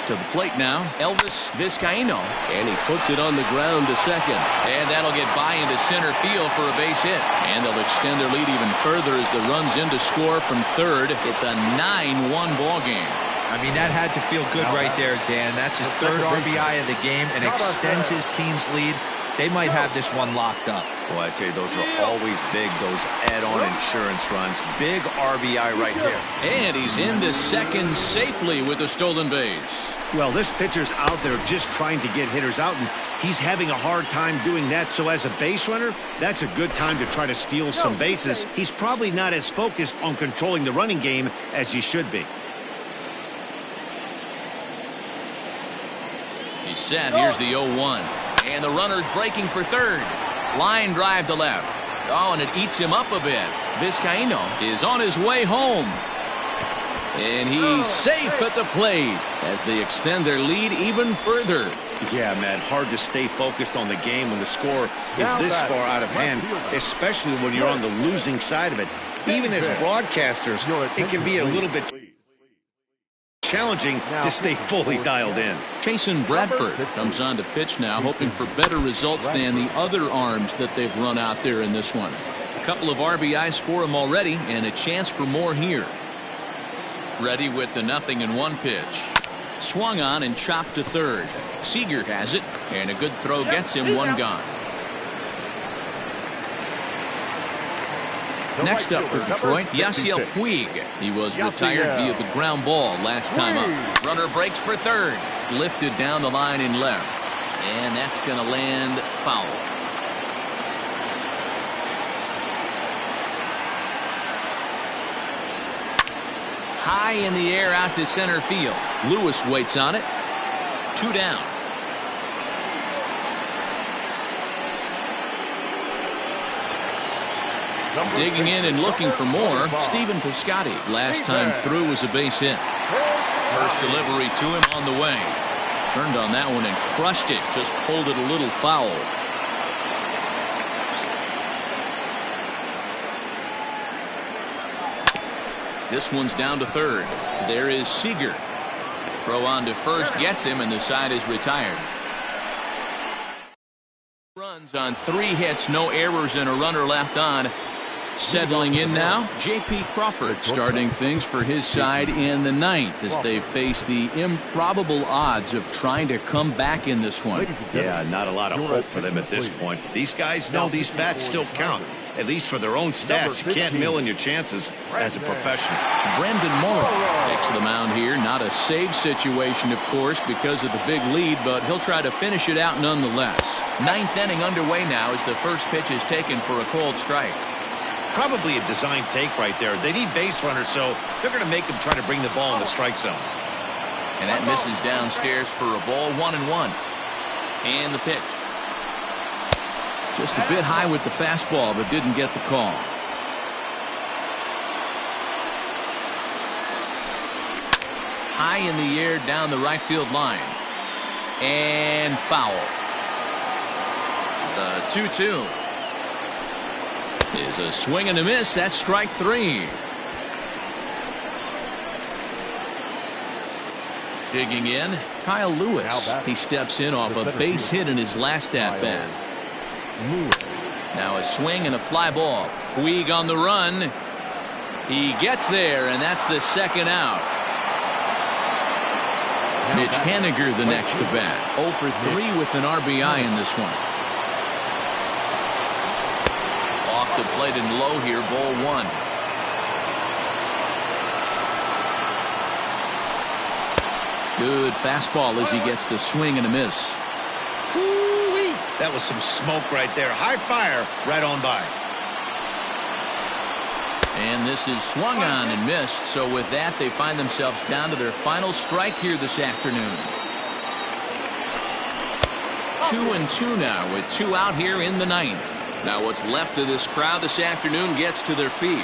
To the plate now, Elvis Vizcaíno, and he puts it on the ground to second, and that'll get by into center field for a base hit, and they'll extend their lead even further as the run's in to score from third. It's a 9-1 ball game. I mean, that had to feel good right there, Dan. That's his 3rd RBI of the game and extends his team's lead. They might have this one locked up. Well, I tell you, those are always big, those add-on insurance runs. Big RBI right there. And he's into second safely with a stolen base. Well, this pitcher's out there just trying to get hitters out, and he's having a hard time doing that. So as a base runner, that's a good time to try to steal some bases. He's probably not as focused on controlling the running game as he should be. He's set. Here's the 0-1. And the runner's breaking for third. Line drive to left. Oh, and it eats him up a bit. Vizcaíno is on his way home. And he's safe at the plate as they extend their lead even further. Yeah, man, hard to stay focused on the game when the score is this far out of hand, especially when you're on the losing side of it. Even as broadcasters, it can be a little bit challenging to stay fully dialed in. Chasen Bradford comes on to pitch now, hoping for better results than the other arms that they've run out there in this one. A couple of RBIs for him already, and a chance for more here. Ready with the 0-1 pitch. Swung on and chopped to third. Seager has it, and a good throw gets him one gone. Next up for Detroit, Yasiel Puig. He was retired via the ground ball last time up. Runner breaks for third. Lifted down the line in left. And that's going to land foul. High in the air out to center field. Lewis waits on it. 2 down. Digging in and looking for more, Stephen Piscotty. Last time through was a base hit. First delivery to him on the way. Turned on that one and crushed it. Just pulled it a little foul. This one's down to third. There is Seager. Throw on to first gets him, and the side is retired. Runs on 3 hits, no errors, and a runner left on. Settling in now, J.P. Crawford starting things for his side in the 9th as they face the improbable odds of trying to come back in this one. Yeah, not a lot of hope for them at this point. These guys know these bats still count, at least for their own stats. You can't mill in your chances as a professional. Brendan Morrow takes the mound here. Not a save situation, of course, because of the big lead, but he'll try to finish it out nonetheless. 9th inning underway now as the first pitch is taken for a called strike. Probably a design take right there. They need base runners, so they're going to make them try to bring the ball in the strike zone. And that misses downstairs for a ball. 1-1. And the pitch. Just a bit high with the fastball, but didn't get the call. High in the air down the right field line. And foul. The 2-2. Is a swing and a miss. That's strike 3. Digging in, Kyle Lewis. He steps in off a base hit in his last at bat. Now a swing and a fly ball. Puig on the run. He gets there, and that's the second out. Mitch Haniger the next to bat. 0 for 3 with an RBI in this one. The plate and low here, ball 1. Good fastball as he gets the swing and a miss. Ooh-wee. That was some smoke right there. High fire right on by. And this is swung on and missed. So with that, they find themselves down to their final strike here this afternoon. 2-2 now with 2 out here in the 9th. Now what's left of this crowd this afternoon gets to their feet.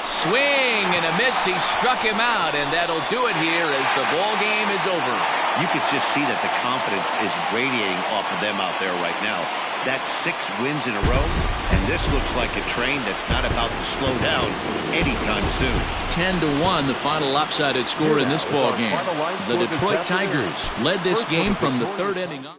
Swing and a miss. He struck him out, and that'll do it here as the ball game is over. You can just see that the confidence is radiating off of them out there right now. That's 6 wins in a row, and this looks like a train that's not about to slow down anytime soon. 10-1, the final lopsided score in this ball game. The Detroit Tigers led this game from the 3rd inning up.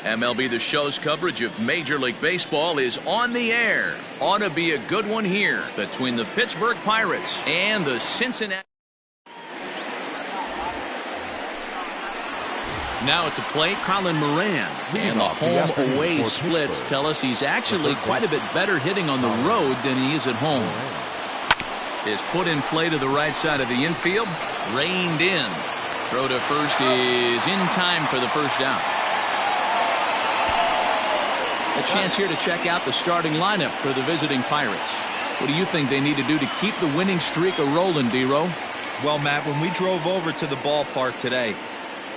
MLB The Show's coverage of Major League Baseball is on the air. Ought to be a good one here between the Pittsburgh Pirates and the Cincinnati. Now at the plate, Colin Moran. And the home-away splits tell us he's actually quite a bit better hitting on the road than he is at home. Is put in play to the right side of the infield. Reined in. Throw to first is in time for the first out. A chance here to check out the starting lineup for the visiting Pirates. What do you think they need to do to keep the winning streak a-rolling, D-Row? Well, Matt, when we drove over to the ballpark today,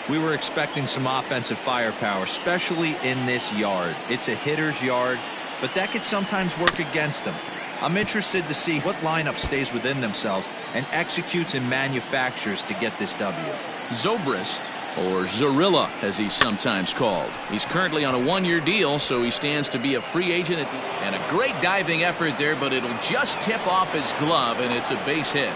we were expecting some offensive firepower, especially in this yard. It's a hitter's yard, but that could sometimes work against them. I'm interested to see what lineup stays within themselves and executes and manufactures to get this W. Zobrist, or Zorilla, as he's sometimes called. He's currently on a one-year deal, so he stands to be a free agent. And a great diving effort there, but it'll just tip off his glove, and it's a base hit.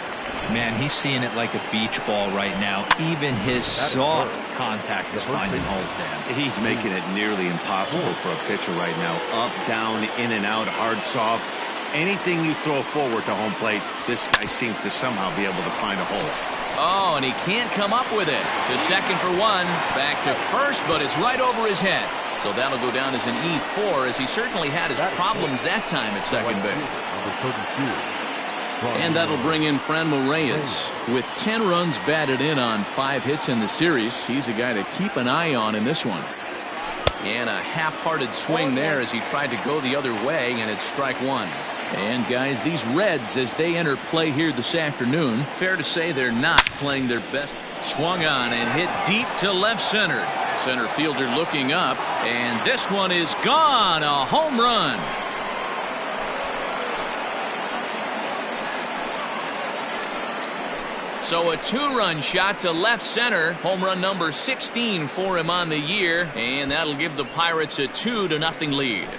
Man, he's seeing it like a beach ball right now. Even his soft contact is finding holes, Dan. He's making it nearly impossible for a pitcher right now. Up, down, in and out, hard, soft. Anything you throw forward to home plate, this guy seems to somehow be able to find a hole. Oh, and he can't come up with it. To second for one. Back to first, but it's right over his head. So that'll go down as an E4, as he certainly had his problems that time at second base. And that'll bring in Franmil Reyes. With 10 runs batted in on 5 hits in the series, he's a guy to keep an eye on in this one. And a half-hearted swing there as he tried to go the other way, and it's strike one. And guys, these Reds, as they enter play here this afternoon, fair to say they're not playing their best. Swung on and hit deep to left center. Center fielder looking up, and this one is gone. A home run. So a 2-run shot to left center. Home run number 16 for him on the year, and that'll give the Pirates a 2-0 lead.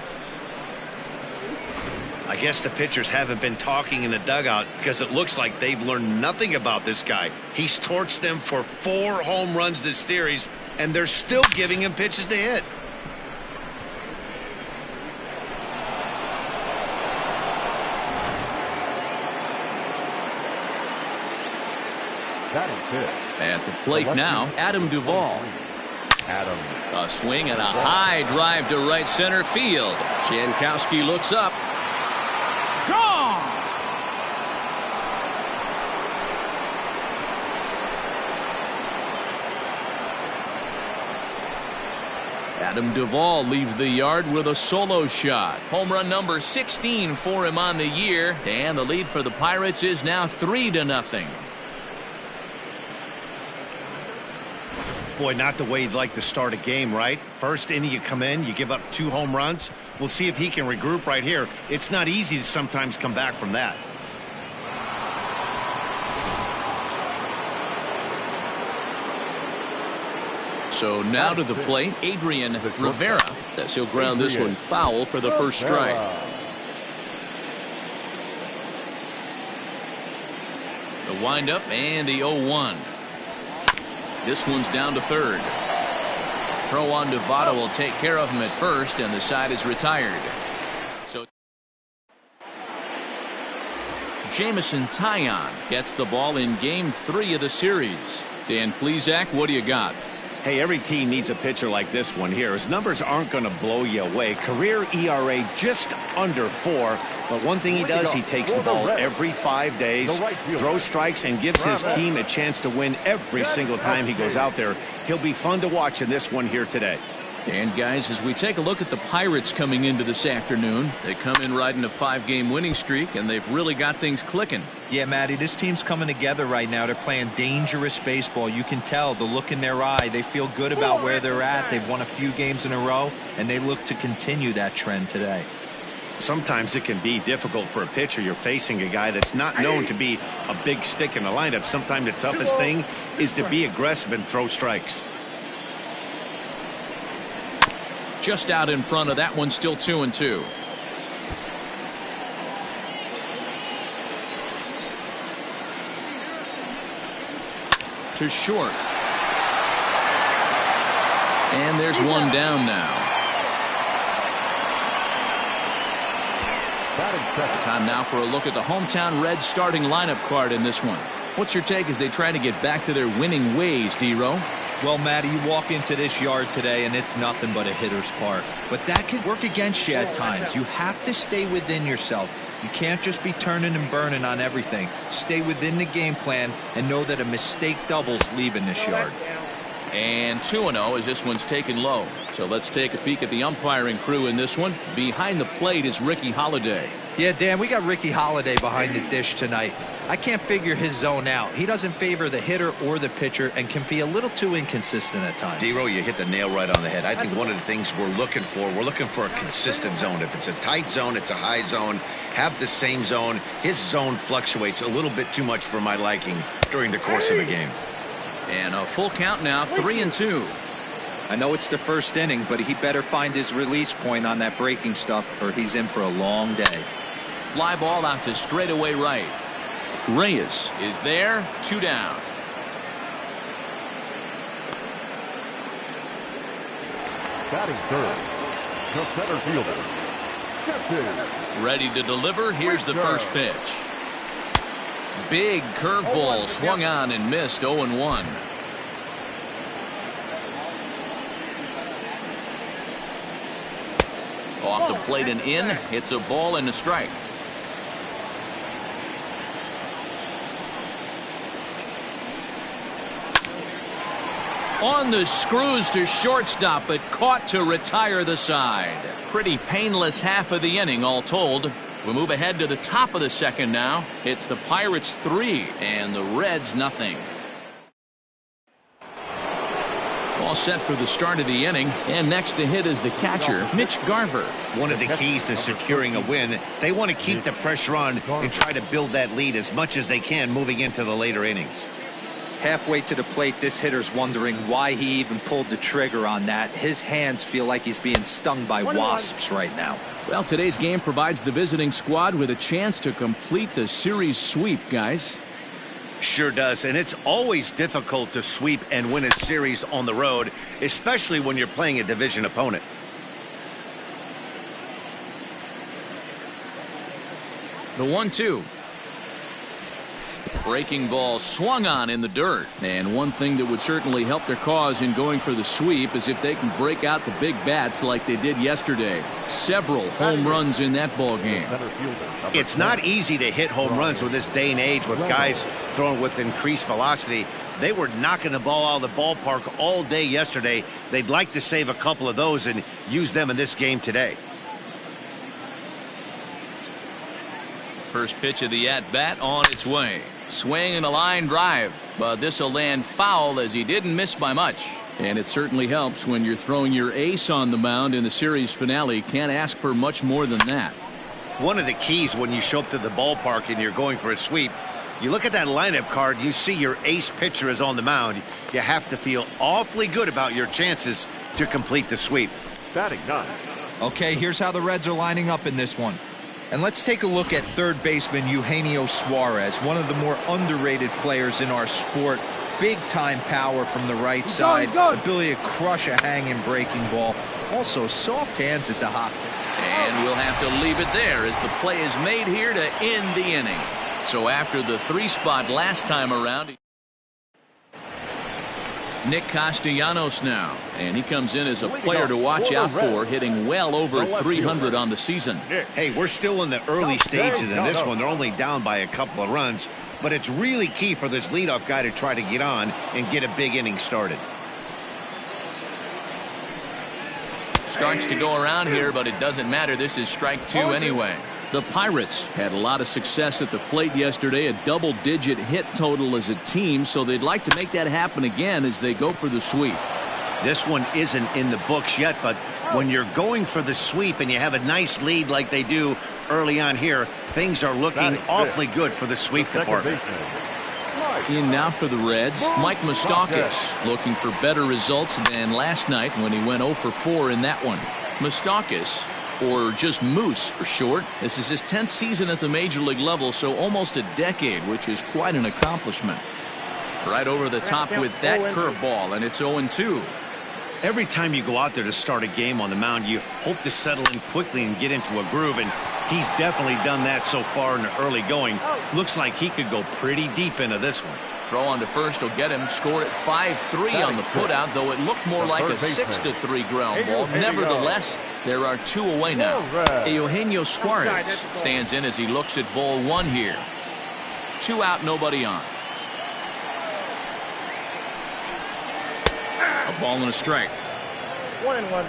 I guess the pitchers haven't been talking in the dugout because it looks like they've learned nothing about this guy. He's torched them for 4 home runs this series, and they're still giving him pitches to hit. At the plate now, Adam Duvall. A swing and a high drive to right center field. Jankowski looks up. Gone! Adam Duvall leaves the yard with a solo shot. Home run number 16 for him on the year. And the lead for the Pirates is now 3-0. Boy, not the way you'd like to start a game, right? First inning, you come in, you give up 2 home runs. We'll see if he can regroup right here. It's not easy to sometimes come back from that. So now to the plate, Adrian Rivera. As he'll ground this one foul for the first strike. The windup and the 0-1. This one's down to third. Throw on Votto will take care of him at first, and the side is retired. So Jameson Taillon gets the ball in game 3 of the series. Dan Plesac, what do you got? Hey, every team needs a pitcher like this one here. His numbers aren't going to blow you away. Career ERA just under 4. But one thing he does, he takes the ball every 5 days, throws strikes, and gives his team a chance to win every single time he goes out there. He'll be fun to watch in this one here today. And guys, as we take a look at the Pirates coming into this afternoon, they come in riding a 5-game winning streak, and they've really got things clicking. Yeah, Matty, this team's coming together right now. They're playing dangerous baseball. You can tell the look in their eye. They feel good about where they're at. They've won a few games in a row, and they look to continue that trend today. Sometimes it can be difficult for a pitcher. You're facing a guy that's not known to be a big stick in the lineup. Sometimes the toughest thing is to be aggressive and throw strikes. Just out in front of that one, still 2-2. To short. And there's one down now. Time now for a look at the hometown Reds starting lineup card in this one. What's your take as they try to get back to their winning ways, D-Row? Well, Matty, you walk into this yard today and it's nothing but a hitter's park. But that can work against you at times. You have to stay within yourself. You can't just be turning and burning on everything. Stay within the game plan and know that a mistake doubles leaving this yard. And 2-0 as this one's taken low. So let's take a peek at the umpiring crew in this one. Behind the plate is Ricky Holiday. Yeah, Dan, we got Ricky Holiday behind the dish tonight. I can't figure his zone out. He doesn't favor the hitter or the pitcher and can be a little too inconsistent at times. D-Row, you hit the nail right on the head. I think one of the things we're looking for a consistent zone. If it's a tight zone, it's a high zone. Have the same zone. His zone fluctuates a little bit too much for my liking during the course of a game. And a full count now, 3-2. I know it's the first inning, but he better find his release point on that breaking stuff or he's in for a long day. Fly ball out to straightaway right. Reyes is there, 2 down. Batting third, the center fielder, Captain. Ready to deliver. Here's the first pitch. Big curveball swung on and missed. 0-1. Off the plate and in. It's a ball and a strike. On the screws to shortstop, but caught to retire the side. Pretty painless half of the inning all told. We move ahead to the top of the second now. It's the Pirates 3 and the Reds nothing. All set for the start of the inning, and next to hit is the catcher, Mitch Garver. One of the keys to securing a win, they want to keep the pressure on and try to build that lead as much as they can moving into the later innings. Halfway to the plate, this hitter's wondering why he even pulled the trigger on that. His hands feel like he's being stung by wasps right now. Well, today's game provides the visiting squad with a chance to complete the series sweep, guys. Sure does, and it's always difficult to sweep and win a series on the road, especially when you're playing a division opponent. The 1-2. Breaking ball swung on in the dirt. And one thing that would certainly help their cause in going for the sweep is if they can break out the big bats like they did yesterday. Several home runs in that ball game. It's not easy to hit home runs with this day and age with guys throwing with increased velocity. They were knocking the ball out of the ballpark all day yesterday. They'd like to save a couple of those and use them in this game today. First pitch of the at-bat on its way. Swing and a line drive, but this will land foul as he didn't miss by much. And it certainly helps when you're throwing your ace on the mound in the series finale. Can't ask for much more than that. One of the keys when you show up to the ballpark and you're going for a sweep, you look at that lineup card, you see your ace pitcher is on the mound. You have to feel awfully good about your chances to complete the sweep. Batting 9. Okay, here's how the Reds are lining up in this one. And let's take a look at third baseman Eugenio Suarez, one of the more underrated players in our sport. Big-time power from the right side, ability to crush a hanging breaking ball. Also, soft hands at the hop. And we'll have to leave it there as the play is made here to end the inning. So after the 3 spot last time around, Nick Castellanos now, and he comes in as a player to watch out for, hitting well over 300 on the season. Hey, we're still in the early stages in this one. They're only down by a couple of runs, but it's really key for this leadoff guy to try to get on and get a big inning started. Starts to go around here, but it doesn't matter. This is strike 2 anyway. The Pirates had a lot of success at the plate yesterday, a double-digit hit total as a team, so they'd like to make that happen again as they go for the sweep. This one isn't in the books yet, but when you're going for the sweep and you have a nice lead like they do early on here, things are looking awfully good for the sweep department. In now for the Reds, Mike Moustakas, looking for better results than last night when he went 0 for 4 in that one. Moustakas, or just Moose for short, this is his 10th season at the major league level, so almost a decade, which is quite an accomplishment. Right over the top with that curveball, and it's 0-2. Every time you go out there to start a game on the mound, you hope to settle in quickly and get into a groove, and he's definitely done that so far in the early going. Looks like he could go pretty deep into this one. Throw on to first will get him. Scored at 5-3 on the putout, though it looked more like a 6-3 ground ball. Nevertheless, there are 2 away now. Eugenio Suarez stands in as he looks at ball 1 here. 2 out, nobody on. A ball and a strike. 1-1.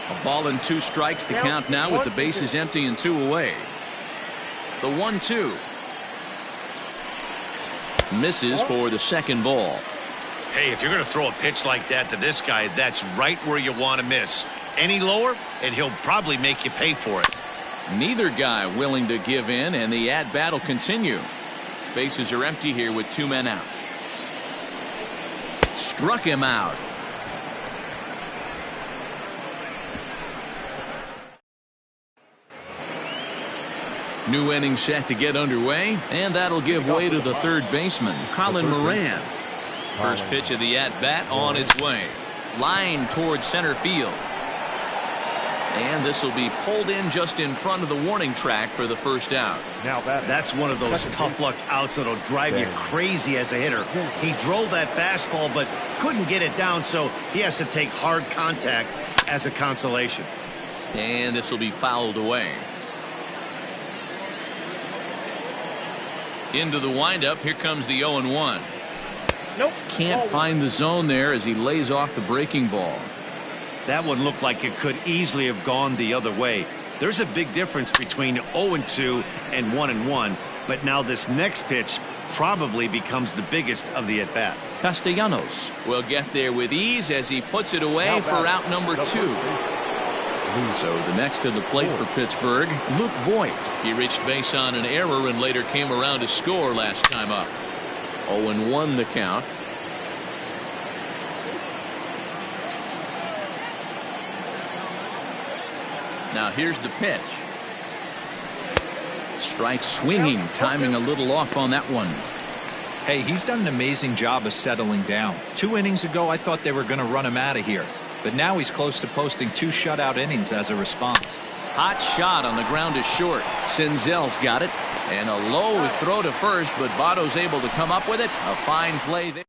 A ball and 2 strikes. The count now with the bases empty and 2 away. The 1-2. Misses for the second ball. Hey, if you're going to throw a pitch like that to this guy, that's right where you want to miss. Any lower, and he'll probably make you pay for it. Neither guy willing to give in, and the at-bat will continue. Bases are empty here with 2 men out. Struck him out. New inning set to get underway, and that'll give way to the third baseman, Colin Moran. First pitch of the at-bat on its way. Line towards center field. And this will be pulled in just in front of the warning track for the first out. Now that's one of those tough luck outs that'll drive you crazy as a hitter. He drove that fastball but couldn't get it down, so he has to take hard contact as a consolation. And this will be fouled away. Into the windup. Here comes the 0-1. Nope. Can't find the zone there as he lays off the breaking ball. That one looked like it could easily have gone the other way. There's a big difference between 0-2 and 1-1, but now this next pitch probably becomes the biggest of the at-bat. Castellanos will get there with ease as he puts it away for out number 2. So the next to the plate for Pittsburgh, Luke Voigt. He reached base on an error and later came around to score last time up. 0-1 the count. Now here's the pitch. Strike swinging, timing a little off on that one. Hey, he's done an amazing job of settling down. 2 innings ago, I thought they were going to run him out of here. But now he's close to posting 2 shutout innings as a response. Hot shot on the ground is short. Senzel's got it. And a low throw to first, but Votto's able to come up with it. A fine play there.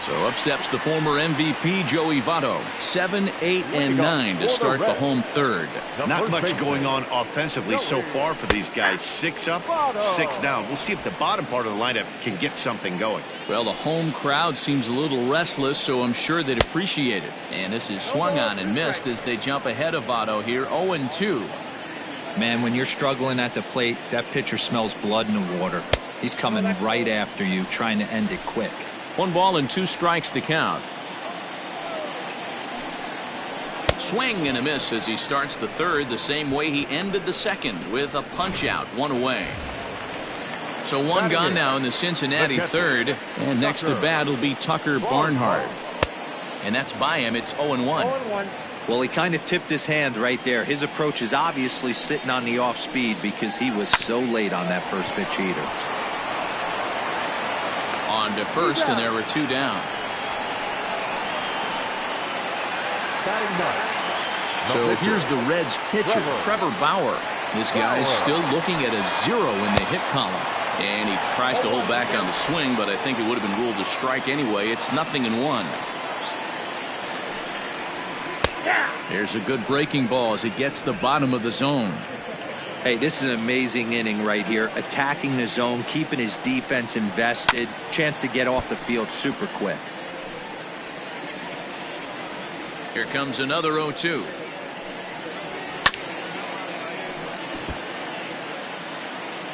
So up steps the former MVP Joey Votto. 7, 8, and 9 to start the home third. Not much going on offensively so far for these guys. 6 up, 6 down. We'll see if the bottom part of the lineup can get something going. Well, the home crowd seems a little restless, so I'm sure they'd appreciate it. And this is swung on and missed as they jump ahead of Votto here. 0-2. Man, when you're struggling at the plate, that pitcher smells blood in the water. He's coming right after you, trying to end it quick. 1 ball and 2 strikes the count. Swing and a miss as he starts the third the same way he ended the second with a punch out, 1 away. So 1 gone now in the Cincinnati third, and next to bat will be Tucker Barnhart. And that's by him. It's 0-1. Well, he kind of tipped his hand right there. His approach is obviously sitting on the off speed because he was so late on that first pitch heater. On to first, and there were 2 down. So here's the Reds pitcher, Trevor Bauer. This guy is still looking at a 0 in the hit column. And he tries to hold back on the swing, but I think it would have been ruled a strike anyway. It's 0-1. There's a good breaking ball as it gets the bottom of the zone. Hey, this is an amazing inning right here. Attacking the zone, keeping his defense invested. Chance to get off the field super quick. Here comes another 0-2.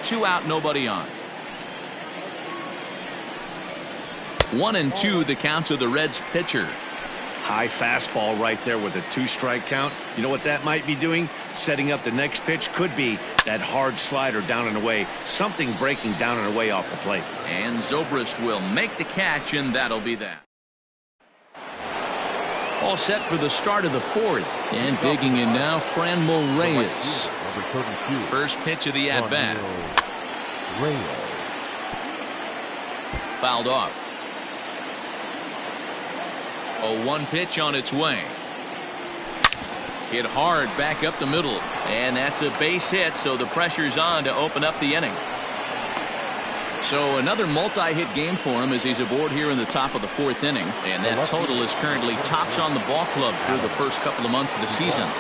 Two out, nobody on. 1-2 the count to the Reds pitcher. High fastball right there with a 2-strike count. You know what that might be doing? Setting up the next pitch. Could be that hard slider down and away. Something breaking down and away off the plate. And Zobrist will make the catch, and that'll be that. All set for the start of the fourth. And digging in now, Franmil Reyes. First pitch of the at-bat. fouled off. 0-1 pitch on its way. Hit hard back up the middle, and that's a base hit, so the pressure's on to open up the inning. So another multi-hit game for him as he's aboard here in the top of the 4th inning, and that total is currently tops on the ball club through the first couple of months of the season.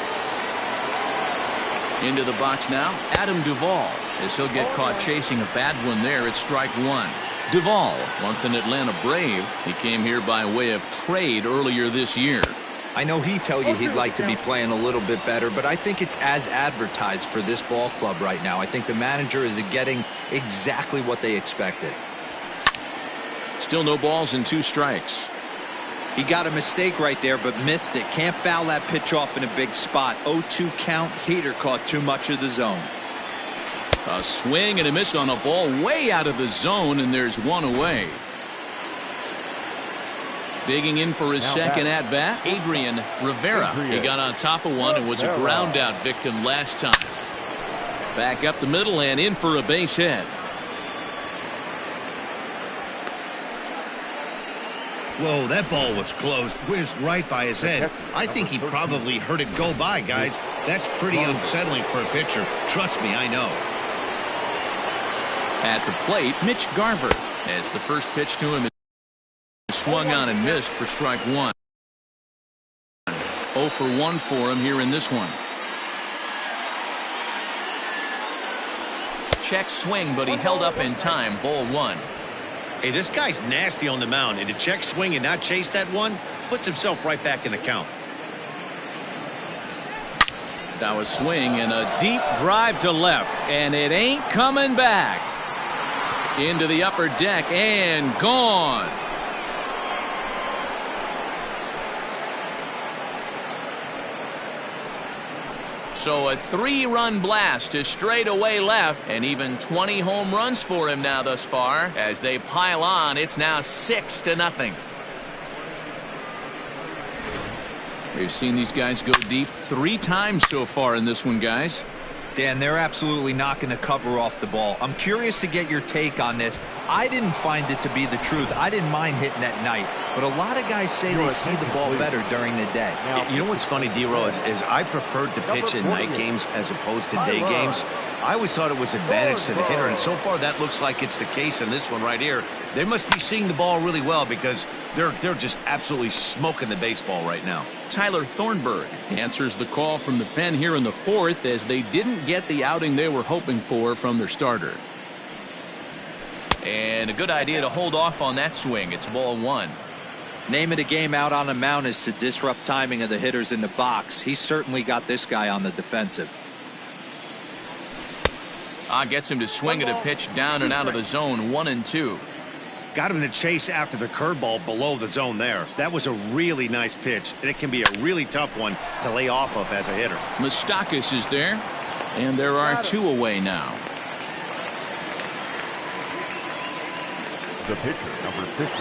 Into the box now, Adam Duvall, as he'll get caught chasing a bad one there at strike 1. Duvall, once an Atlanta Brave, he came here by way of trade earlier this year. I know he'd tell you he'd like to be playing a little bit better, but I think it's as advertised for this ball club right now. I think the manager is getting exactly what they expected. Still no balls and 2 strikes. He got a mistake right there, but missed it. Can't foul that pitch off in a big spot. 0-2 count. Heater caught too much of the zone. A swing and a miss on a ball way out of the zone, and there's 1 away. Digging in for his second at-bat, Adrian Rivera. He got on top of one and was a ground-out victim last time. Back up the middle and in for a base hit. Whoa, that ball was close. Whizzed right by his head. I think he probably heard it go by, guys. That's pretty unsettling for a pitcher. Trust me, I know. At the plate, Mitch Garver, as the first pitch to him is swung on and missed for strike 1. 0 for 1 for him here in this one. Check swing, but he held up in time. Ball 1. Hey, this guy's nasty on the mound, and to check swing and not chase that one puts himself right back in the count. Now a swing and a deep drive to left, and it ain't coming back. Into the upper deck and gone. So a 3-run blast to straightaway left, and even 20 home runs for him now thus far. As they pile on, it's now 6-0. We've seen these guys go deep 3 times so far in this one, guys. Dan, they're absolutely not going to cover off the ball. I'm curious to get your take on this. I didn't find it to be the truth. I didn't mind hitting at night, but a lot of guys say they see the ball better during the day. You know what's funny, D-Row, is I preferred to pitch in night games as opposed to day games. I always thought it was advantage to the hitter, and so far that looks like it's the case in this one right here. They must be seeing the ball really well because they're just absolutely smoking the baseball right now. Tyler Thornburg answers the call from the pen here in the 4th as they didn't get the outing they were hoping for from their starter. And a good idea to hold off on that swing. It's ball 1. Name of the game out on the mound is to disrupt timing of the hitters in the box. He's certainly got this guy on the defensive. Gets him to swing at a pitch down and out of the zone. 1-2. Got him to chase after the curveball below the zone there. That was a really nice pitch, and it can be a really tough one to lay off of as a hitter. Moustakas is there, and there are 2 away now. The pitcher, number 50.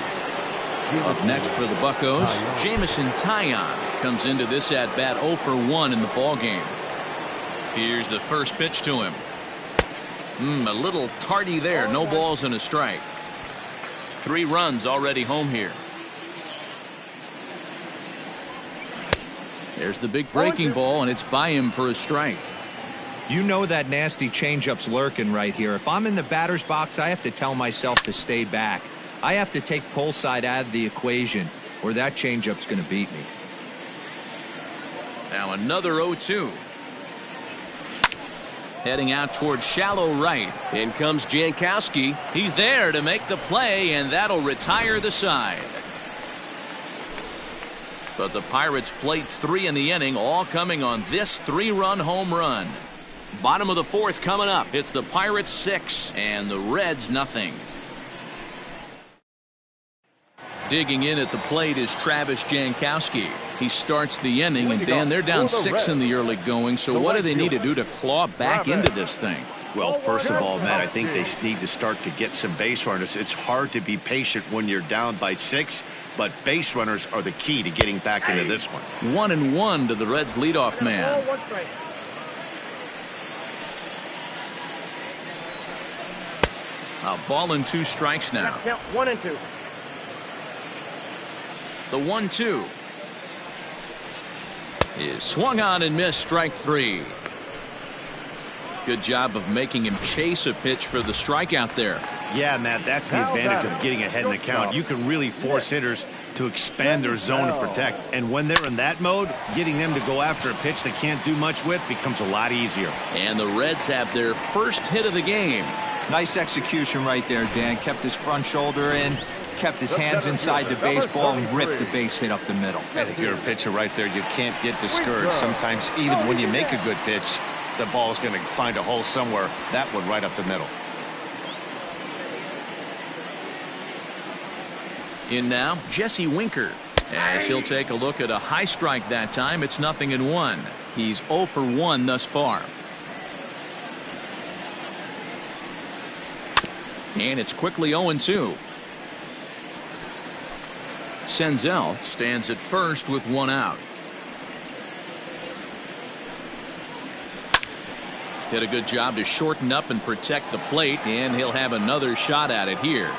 Up next for the Buccos, Jamison Taillon comes into this at-bat 0 for 1 in the ballgame. Here's the first pitch to him. A little tardy there. No balls and a strike. 3 runs already home here. There's the big breaking ball, and it's by him for a strike. You know that nasty changeup's lurking right here. If I'm in the batter's box, I have to tell myself to stay back. I have to take pull side out of the equation, or that changeup's going to beat me. Now another 0-2. Heading out towards shallow right. In comes Jankowski. He's there to make the play, and that'll retire the side. But the Pirates played 3 in the inning, all coming on this 3-run home run. Bottom of the 4th coming up. It's the Pirates 6 and the Reds nothing. Digging in at the plate is Travis Jankowski. He starts the inning, and Dan, they're down 6 in the early going, so what do they need to do to claw back into this thing? Well, first of all, Matt, I think they need to start to get some base runners. It's hard to be patient when you're down by 6, but base runners are the key to getting back into this one. 1-1 to the Reds leadoff man. A ball and 2 strikes now. Count 1 and 2. The 1-2 is swung on and missed. Strike 3. Good job of making him chase a pitch for the strikeout there. Yeah, Matt, that's the advantage of getting ahead in the count. You can really force hitters to expand their zone to protect. And when they're in that mode, getting them to go after a pitch they can't do much with becomes a lot easier. And the Reds have their first hit of the game. Nice execution right there, Dan. Kept his front shoulder in, kept his hands inside the baseball, and ripped the base hit up the middle. And if you're a pitcher right there, you can't get discouraged. Sometimes even when you make a good pitch, the ball's going to find a hole somewhere. That one right up the middle. In now, Jesse Winker, as he'll take a look at a high strike that time. It's 0-1. He's 0 for 1 thus far. And it's quickly 0-2. Senzel stands at first with 1 out. Did a good job to shorten up and protect the plate, and he'll have another shot at it here.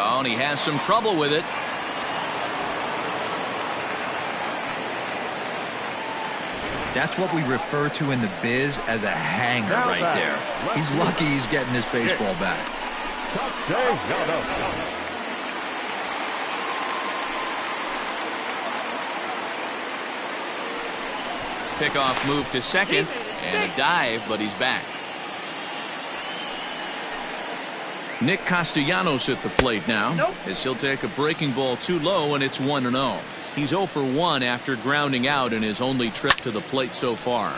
Oh, and he has some trouble with it. That's what we refer to in the biz as a hanger right there. He's lucky he's getting his baseball back. Pickoff move to second, and a dive, but he's back. Nick Castellanos at the plate now, as he'll take a breaking ball too low, and it's 1-0. He's 0 for 1 after grounding out in his only trip to the plate so far.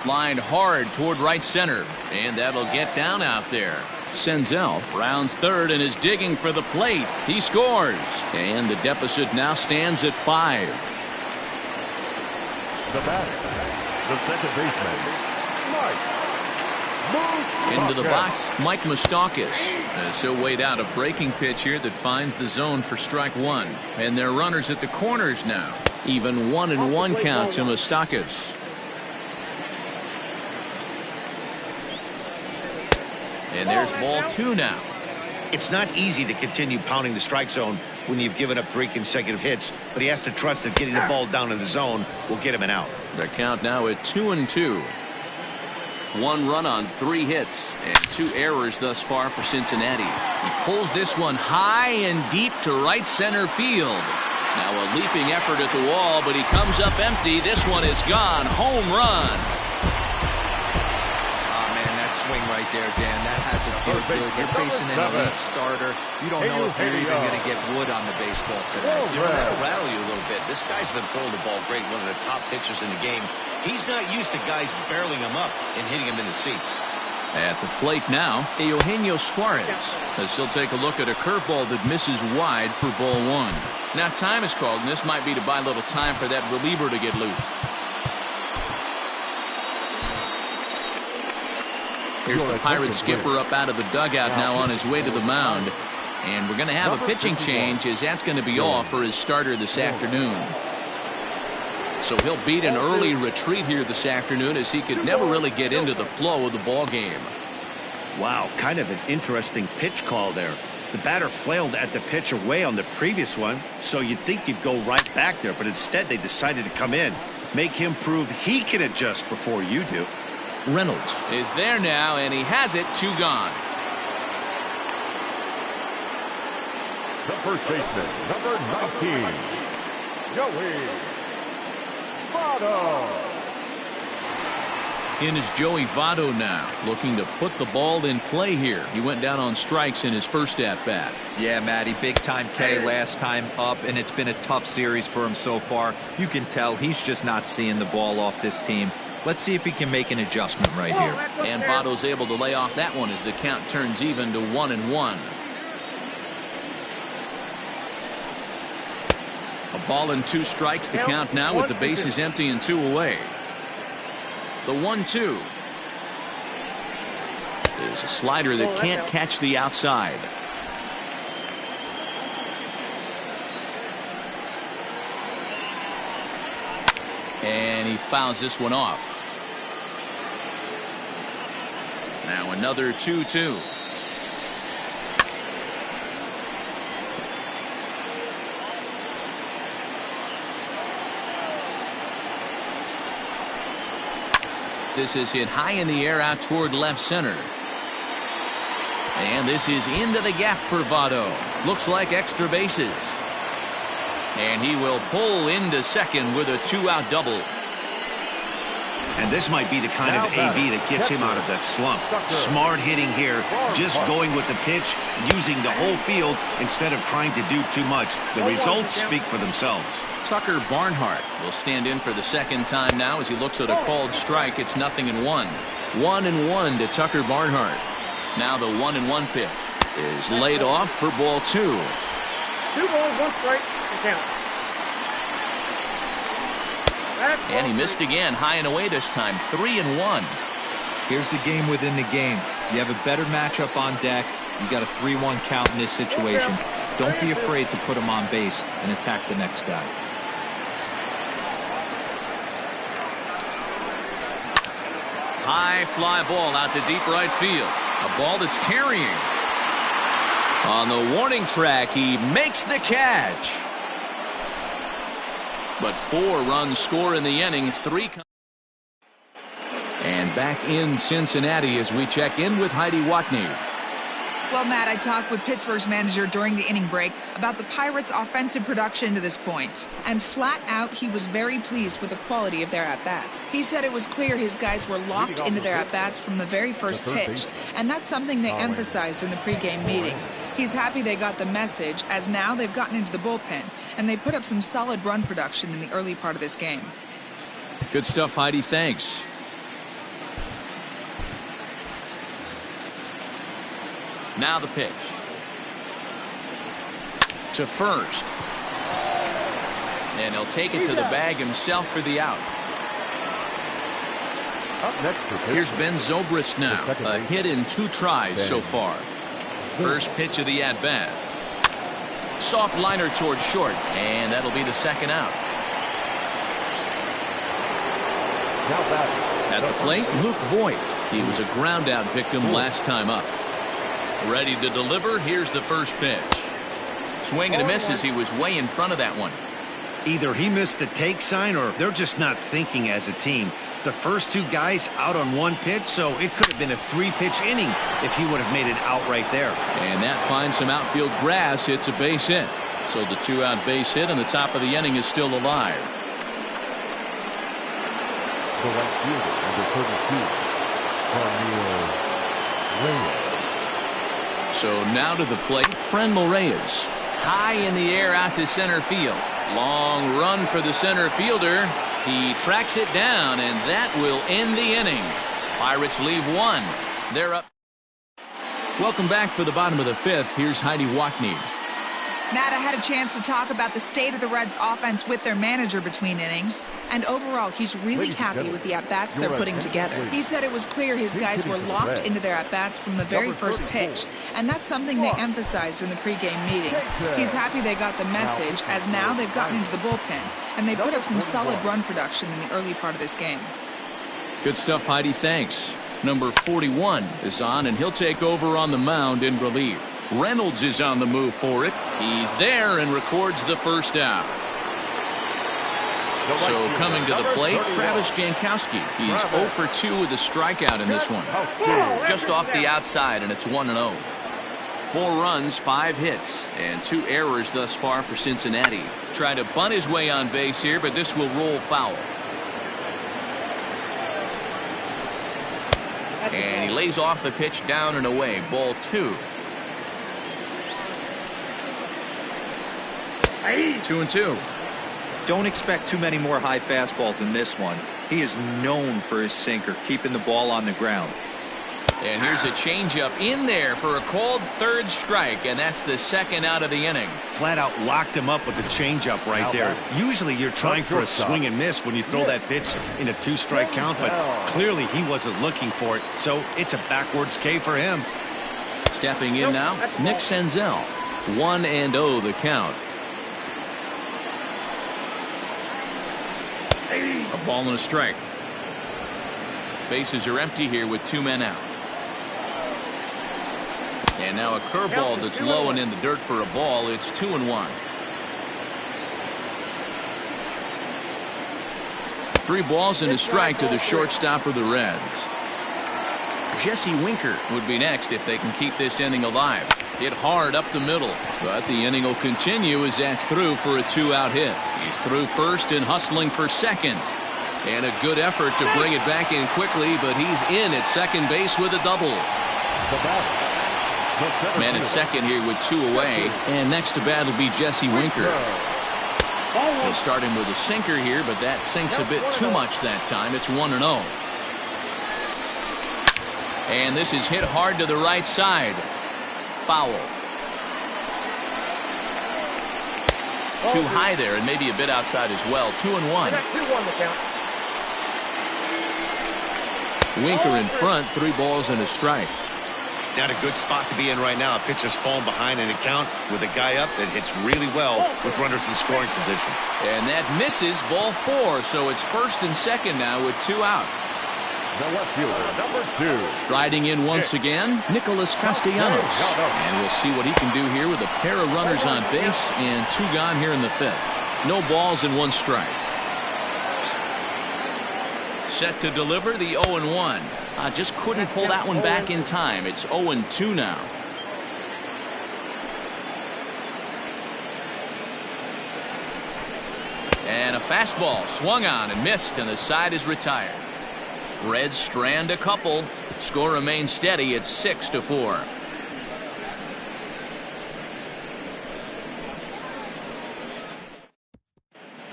Lined hard toward right center, and that'll get down out there. Senzel rounds third and is digging for the plate. He scores, and the deficit now stands at 5. The batter, the second baseman, Into the box, Mike Moustakas, as he'll wait out a breaking pitch here that finds the zone for strike 1. And they're runners at the corners now. Even 1-1 count to Moustakas. And there's ball 2 now. It's not easy to continue pounding the strike zone when you've given up 3 consecutive hits, but he has to trust that getting the ball down in the zone will get him an out. The count now at 2-2. 1 run on 3 hits and 2 errors thus far for Cincinnati. He pulls this one high and deep to right center field. Now a leaping effort at the wall, but he comes up empty. This one is gone. Home run. Oh, man, that swing right there, Dan, that had to feel good. You're facing an elite starter. You don't know if you're even going to get wood on the baseball today. That'll rattle you a little bit. This guy's been throwing the ball great, one of the top pitchers in the game. He's not used to guys barreling him up and hitting him in the seats. At the plate now, Eugenio Suarez, as he'll take a look at a curveball that misses wide for ball 1. Now time is called, and this might be to buy a little time for that reliever to get loose. Here's the Pirates skipper up out of the dugout now on his way to the mound. And we're going to have a pitching change, as that's going to be off for his starter this afternoon. So he'll beat an early retreat here this afternoon, as he could never really get into the flow of the ball game. Wow, kind of an interesting pitch call there. The batter flailed at the pitch away on the previous one, so you'd think you'd go right back there, but instead they decided to come in, make him prove he can adjust before you do. Reynolds is there now, and he has it. 2 gone. the first baseman, number 19, Joey Votto. In is Joey Votto now, looking to put the ball in play here. He went down on strikes in his first at-bat. Yeah, Matty, big-time K last time up, and it's been a tough series for him so far. You can tell he's just not seeing the ball off this team. Let's see if he can make an adjustment right here. And Votto's able to lay off that one as the count turns even to 1-1. A ball and 2 strikes, the count now with the bases empty and 2 away. The 1-2 is a slider that can't catch the outside. And he fouls this one off. Now another 2-2. This is hit high in the air out toward left center. And this is into the gap for Votto. Looks like extra bases. And he will pull into second with a 2-out double. And this might be the kind of AB that gets him out of that slump. Smart hitting here, just going with the pitch, using the whole field instead of trying to do too much. The results speak for themselves. Tucker Barnhart will stand in for the second time now as he looks at a called strike. It's 0-1. 1-1 to Tucker Barnhart. Now the 1-1 pitch is laid off for ball 2. 2 balls, 1 strike, count. And he missed again, high and away this time. 3-1. Here's the game within the game. You have a better matchup on deck. You got a 3-1 count in this situation. Don't be afraid to put him on base and attack the next guy. High fly ball out to deep right field. A ball that's carrying. On the warning track, he makes the catch. But 4 runs score in the inning. 3. And back in Cincinnati as we check in with Heidi Watney. Well, Matt, I talked with Pittsburgh's manager during the inning break about the Pirates' offensive production to this point. And flat out, he was very pleased with the quality of their at-bats. He said it was clear his guys were locked into their at-bats from the very first pitch. And that's something they emphasized in the pregame meetings. He's happy they got the message, as now they've gotten into the bullpen. And they put up some solid run production in the early part of this game. Good stuff, Heidi. Thanks. Now the pitch. To first. And he'll take it to the bag himself for the out. Up next for Here's Ben Zobrist now. A hit in 2 tries so far. First pitch of the at-bat. Soft liner towards short. And that'll be the second out. At the plate, Luke Voigt. He was a ground-out victim last time up. Ready to deliver. Here's the first pitch. Swing and a miss as he was way in front of that one. Either he missed the take sign or they're just not thinking as a team. The first 2 guys out on 1 pitch, so it could have been a 3-pitch inning if he would have made it out right there. And that finds some outfield grass. It's a base hit. So the 2-out base hit and the top of the inning is still alive. the right fielder, number 32, Carmelo Reyes. So now to the plate, Franmil Reyes. High in the air out to center field. Long run for the center fielder. He tracks it down, and that will end the inning. Pirates leave 1. They're up. Welcome back for the bottom of the 5th. Here's Heidi Watney. Matt, I had a chance to talk about the state of the Reds' offense with their manager between innings. And overall, he's really happy with the at-bats they're putting together. He said it was clear his guys were locked into their at-bats from the very first pitch. And that's something they emphasized in the pregame meetings. He's happy they got the message, as now they've gotten into the bullpen. And they put up some solid run production in the early part of this game. Good stuff, Heidi. Thanks. Number 41 is on, and he'll take over on the mound in relief. Reynolds is on the move for it. He's there and records the first out. So coming to the plate, Travis Jankowski. He's 0 for 2 with a strikeout in this one. Just off the outside, and it's 1-0. 4 runs, 5 hits, and 2 errors thus far for Cincinnati. Trying to bunt his way on base here, but this will roll foul. And he lays off the pitch down and away. Ball 2. 2-2. Don't expect too many more high fastballs in this one. He is known for his sinker, keeping the ball on the ground. And here's a changeup in there for a called third strike, and that's the second out of the inning. Flat out locked him up with the changeup right there. Usually you're trying for a swing and miss when you throw that pitch in a 2-strike count, but clearly he wasn't looking for it, so it's a backwards K for him. Stepping in now, Nick Senzel. 1-0 the count. A ball and a strike. Bases are empty here with 2 men out. And now a curveball that's low and in the dirt for a ball. It's 2-1. 3 balls and a strike to the shortstop of the Reds. Jesse Winker would be next if they can keep this inning alive. Hit hard up the middle, but the inning will continue as that's through for a 2-out hit. He's through first and hustling for second. And a good effort to bring it back in quickly, but he's in at second base with a double. Man at second here with 2 away, and next to bat will be Jesse Winker. He'll start him with a sinker here, but that sinks a bit too much that time. It's 1-0. And this is hit hard to the right side. Foul. Too high there, and maybe a bit outside as well. 2-1. Winker in front, 3 balls and a strike. Not a good spot to be in right now. A pitcher's falling behind in a count with a guy up that hits really well with runners in scoring position. And that misses, ball 4, so it's first and second now with 2 out. The left fielder, number 2. Striding in once again, Nicholas Castellanos. And we'll see what he can do here with a pair of runners on base and 2 gone here in the 5th. No balls and 1 strike. Set to deliver the 0-1. Just couldn't pull that one back in time. It's 0-2 now. And a fastball swung on and missed, and the side is retired. Reds strand a couple. Score remains steady at 6-4.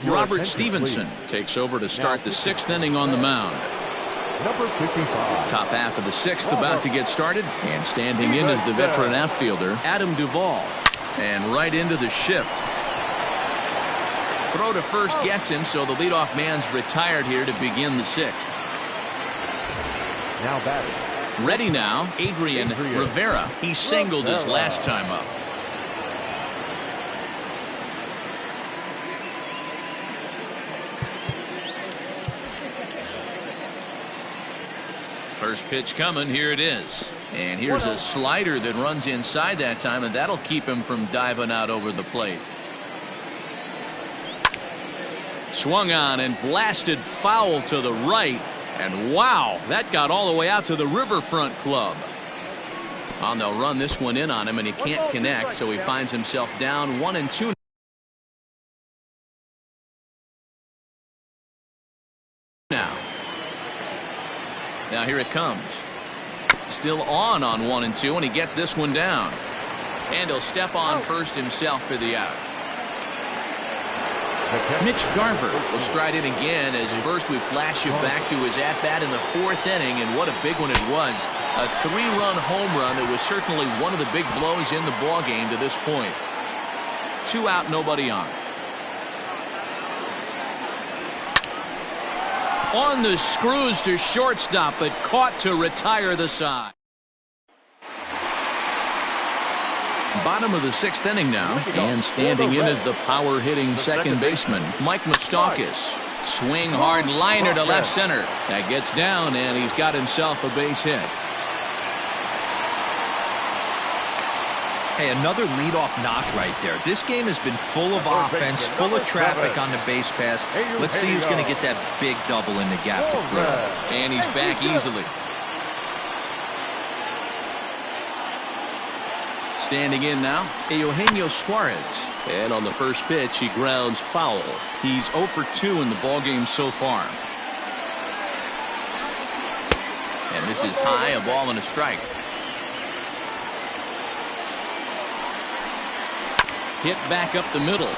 Robert Stevenson takes over to start the 6th inning on the mound. Number 55. Top half of the 6th about to get started, and standing in is the veteran outfielder Adam Duvall. And right into the shift. Throw to first gets him, so the leadoff man's retired here to begin the 6th. Now batting. Ready now, Adrian Rivera. He singled his last time up. First pitch coming, here it is. And here's a slider that runs inside that time, and that'll keep him from diving out over the plate. Swung on and blasted foul to the right. And wow, that got all the way out to the Riverfront Club. And they'll run this one in on him, and he can't connect, so he finds himself down 1-2. Now here it comes. Still on 1-2, and he gets this one down. And he'll step on first himself for the out. Mitch Garver will stride in again, as first we flash you back to his at-bat in the 4th inning, and what a big one it was. A 3-run home run that was certainly one of the big blows in the ballgame to this point. 2 out, nobody on. On the screws to shortstop, but caught to retire the side. Bottom of the 6th inning now, and standing in is the power-hitting second baseman, Mike Moustakas. Swing hard liner to left center. That gets down, and he's got himself a base hit. Hey, another leadoff knock right there. This game has been full of offense, full of traffic on the base pass. Let's see who's going to get that big double in the gap to throw. And he's back easily. Standing in now, Eugenio Suarez. And on the first pitch, he grounds foul. He's 0 for 2 in the ballgame so far. And this is high, a ball and a strike. Hit back up the middle.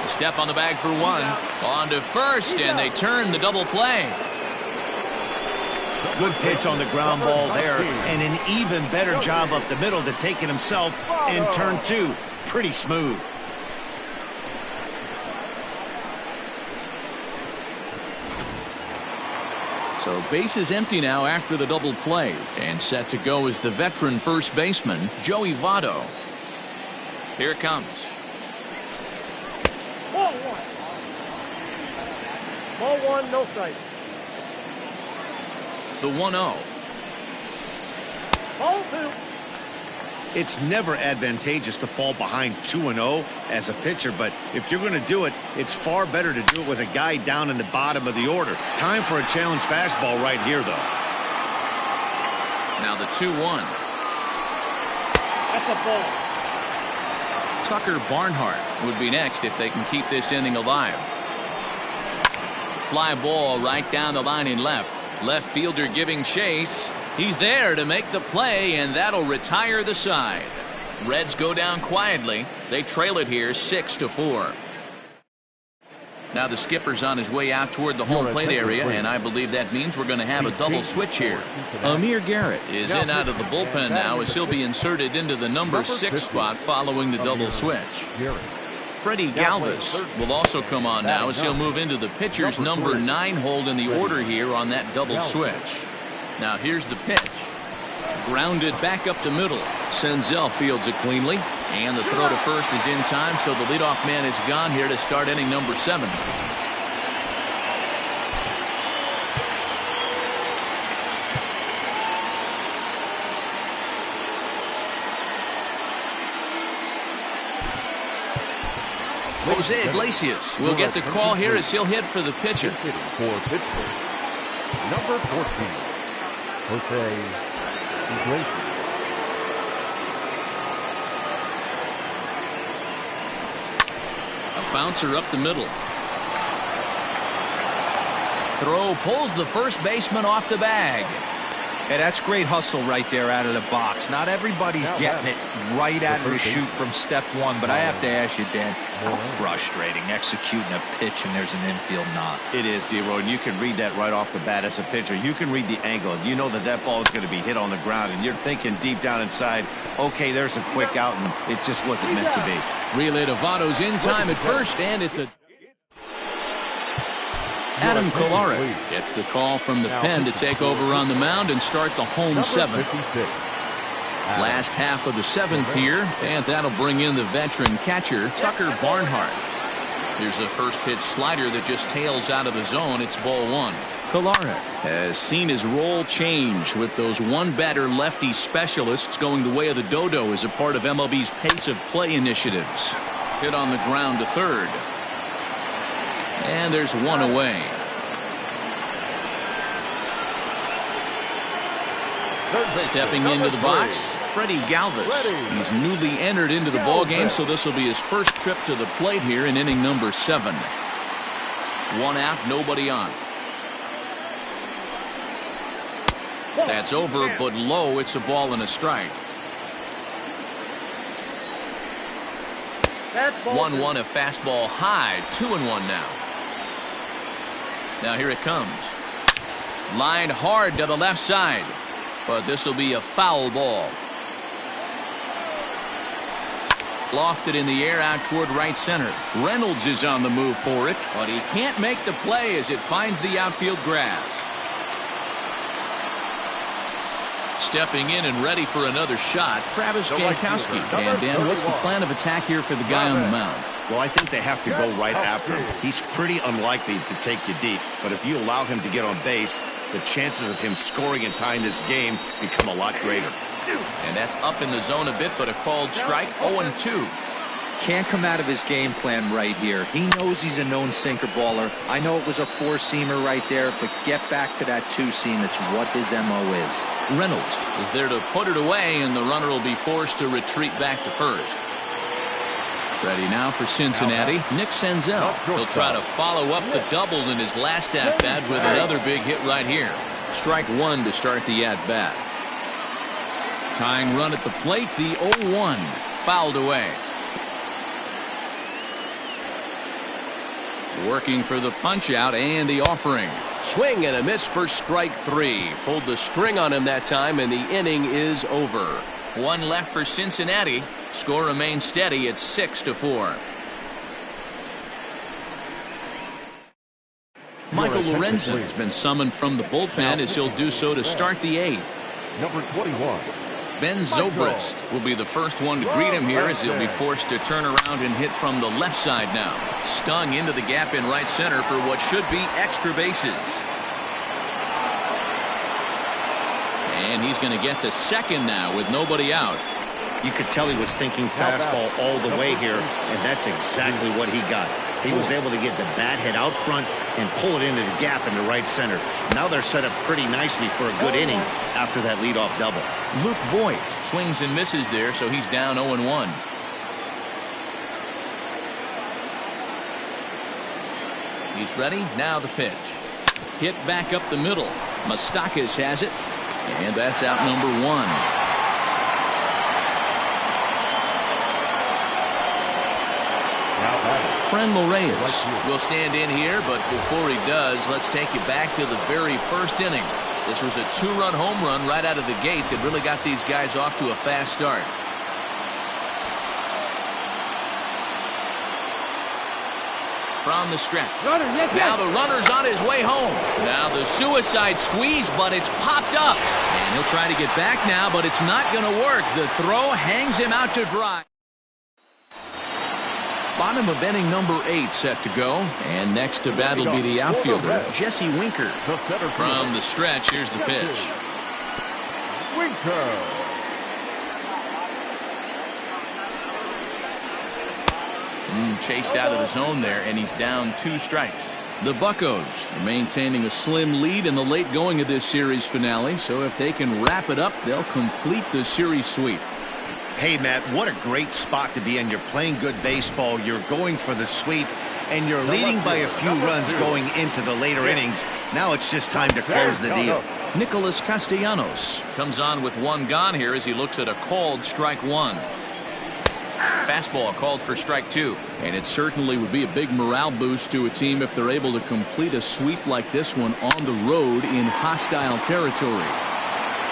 Step on the bag for 1. On to first, and they turn the double play. Good pitch on the ground ball there, and an even better job up the middle to take it himself in turn 2. Pretty smooth. So base is empty now after the double play, and set to go is the veteran first baseman, Joey Votto. Here it comes. Ball 1. Ball 1, no strike. The 1-0. Ball 2. It's never advantageous to fall behind 2-0 as a pitcher, but if you're going to do it, it's far better to do it with a guy down in the bottom of the order. Time for a challenge fastball right here, though. Now the 2-1. That's a ball. Tucker Barnhart would be next if they can keep this inning alive. Fly ball right down the line in left. Left fielder giving chase. He's there to make the play, and that'll retire the side. Reds go down quietly. They trail it here 6-4. Now the skipper's on his way out toward the home plate area, and I believe that means we're going to have a double switch here. Amir Garrett is in out of the bullpen now as he'll be inserted into the number 6 spot following the double switch. Freddie Galvis will also come on now as he'll move into the pitcher's number 9 hold in the order here on that double switch. Now here's the pitch. Grounded back up the middle. Senzel fields it cleanly. And the throw to first is in time, so the leadoff man is gone here to start inning number 7. Jose Iglesias will get the call here as he'll hit for the pitcher. For Pittsburgh, number 14, Jose Iglesias. A bouncer up the middle. Throw pulls the first baseman off the bag. Hey, that's great hustle right there out of the box. Not everybody's getting it right out of the chute from step one, but I have to ask you, Dan, how frustrating executing a pitch and there's an infield knock. It is, D-Roy, and you can read that right off the bat as a pitcher. You can read the angle. You know that that ball is going to be hit on the ground, and you're thinking deep down inside, okay, there's a quick out, and it just wasn't meant to be. Relay to Votto's in time at first, and it's a... Adam Kolarek gets the call from the pen to take over on the mound and start the home 7th. Last half of the 7th here, and that'll bring in the veteran catcher, Tucker Barnhart. Here's a first pitch slider that just tails out of the zone. It's ball 1. Kolarek has seen his role change with those one-batter lefty specialists going the way of the dodo as a part of MLB's pace of play initiatives. Hit on the ground to third. And there's one away. Stepping into the box, Freddie Galvis. He's newly entered into the ballgame, so this will be his first trip to the plate here in inning number 7. One out, nobody on. That's over, but low. It's a ball and a strike. 1-1, a fastball high. 2-1 now. Now here it comes. Lined hard to the left side. But this will be a foul ball. Lofted in the air out toward right center. Reynolds is on the move for it, but he can't make the play as it finds the outfield grass. Stepping in and ready for another shot, Travis Jankowski. And Dan, what's the plan of attack here for the guy on the mound? Well, I think they have to go right after him. He's pretty unlikely to take you deep, but if you allow him to get on base, the chances of him scoring and tying this game become a lot greater. And that's up in the zone a bit, but a called strike. 0-2. Can't come out of his game plan right here. He knows he's a known sinker baller. I know it was a 4-seamer right there, but get back to that 2-seam. It's what his MO is. Reynolds is there to put it away, and the runner will be forced to retreat back to first. Ready now for Cincinnati, Nick Senzel. He'll try to follow up the double in his last at-bat with another big hit right here. Strike 1 to start the at-bat. Tying run at the plate, the 0-1. Fouled away. Working for the punch-out and the offering. Swing and a miss for strike 3. Pulled the string on him that time, and the inning is over. One left for Cincinnati. Score remains steady at 6-4. Michael Lorenzen has been summoned from the bullpen as he'll do so to start the 8th. Number 21. Ben Zobrist will be the first one to greet him here as he'll be forced to turn around and hit from the left side now. Stung into the gap in right center for what should be extra bases. And he's going to get to second now with nobody out. You could tell he was thinking fastball all the way here, and that's exactly what he got. He was able to get the bat head out front and pull it into the gap in the right center. Now they're set up pretty nicely for a good inning after that leadoff double. Luke Voigt swings and misses there, so he's down 0-1. He's ready. Now the pitch. Hit back up the middle. Moustakas has it, and that's out number 1. Frenlo Reyes will stand in here, but before he does, let's take you back to the very first inning. This was a 2-run home run right out of the gate that really got these guys off to a fast start. From the stretch. Now the runner's on his way home. Now the suicide squeeze, but it's popped up. And he'll try to get back now, but it's not going to work. The throw hangs him out to dry. Bottom of inning number 8 set to go. And next to bat will be the outfielder, Jesse Winker. From the stretch, here's the pitch. Winker. Chased out of the zone there, and he's down 2 strikes. The Buccos are maintaining a slim lead in the late going of this series finale, so if they can wrap it up, they'll complete the series sweep. Hey, Matt, what a great spot to be in. You're playing good baseball. You're going for the sweep, and you're leading by a few runs going into the later innings. Now it's just time to close the deal. Nicholas Castellanos comes on with 1 gone here as he looks at a called strike 1. Fastball called for strike 2. And it certainly would be a big morale boost to a team if they're able to complete a sweep like this one on the road in hostile territory.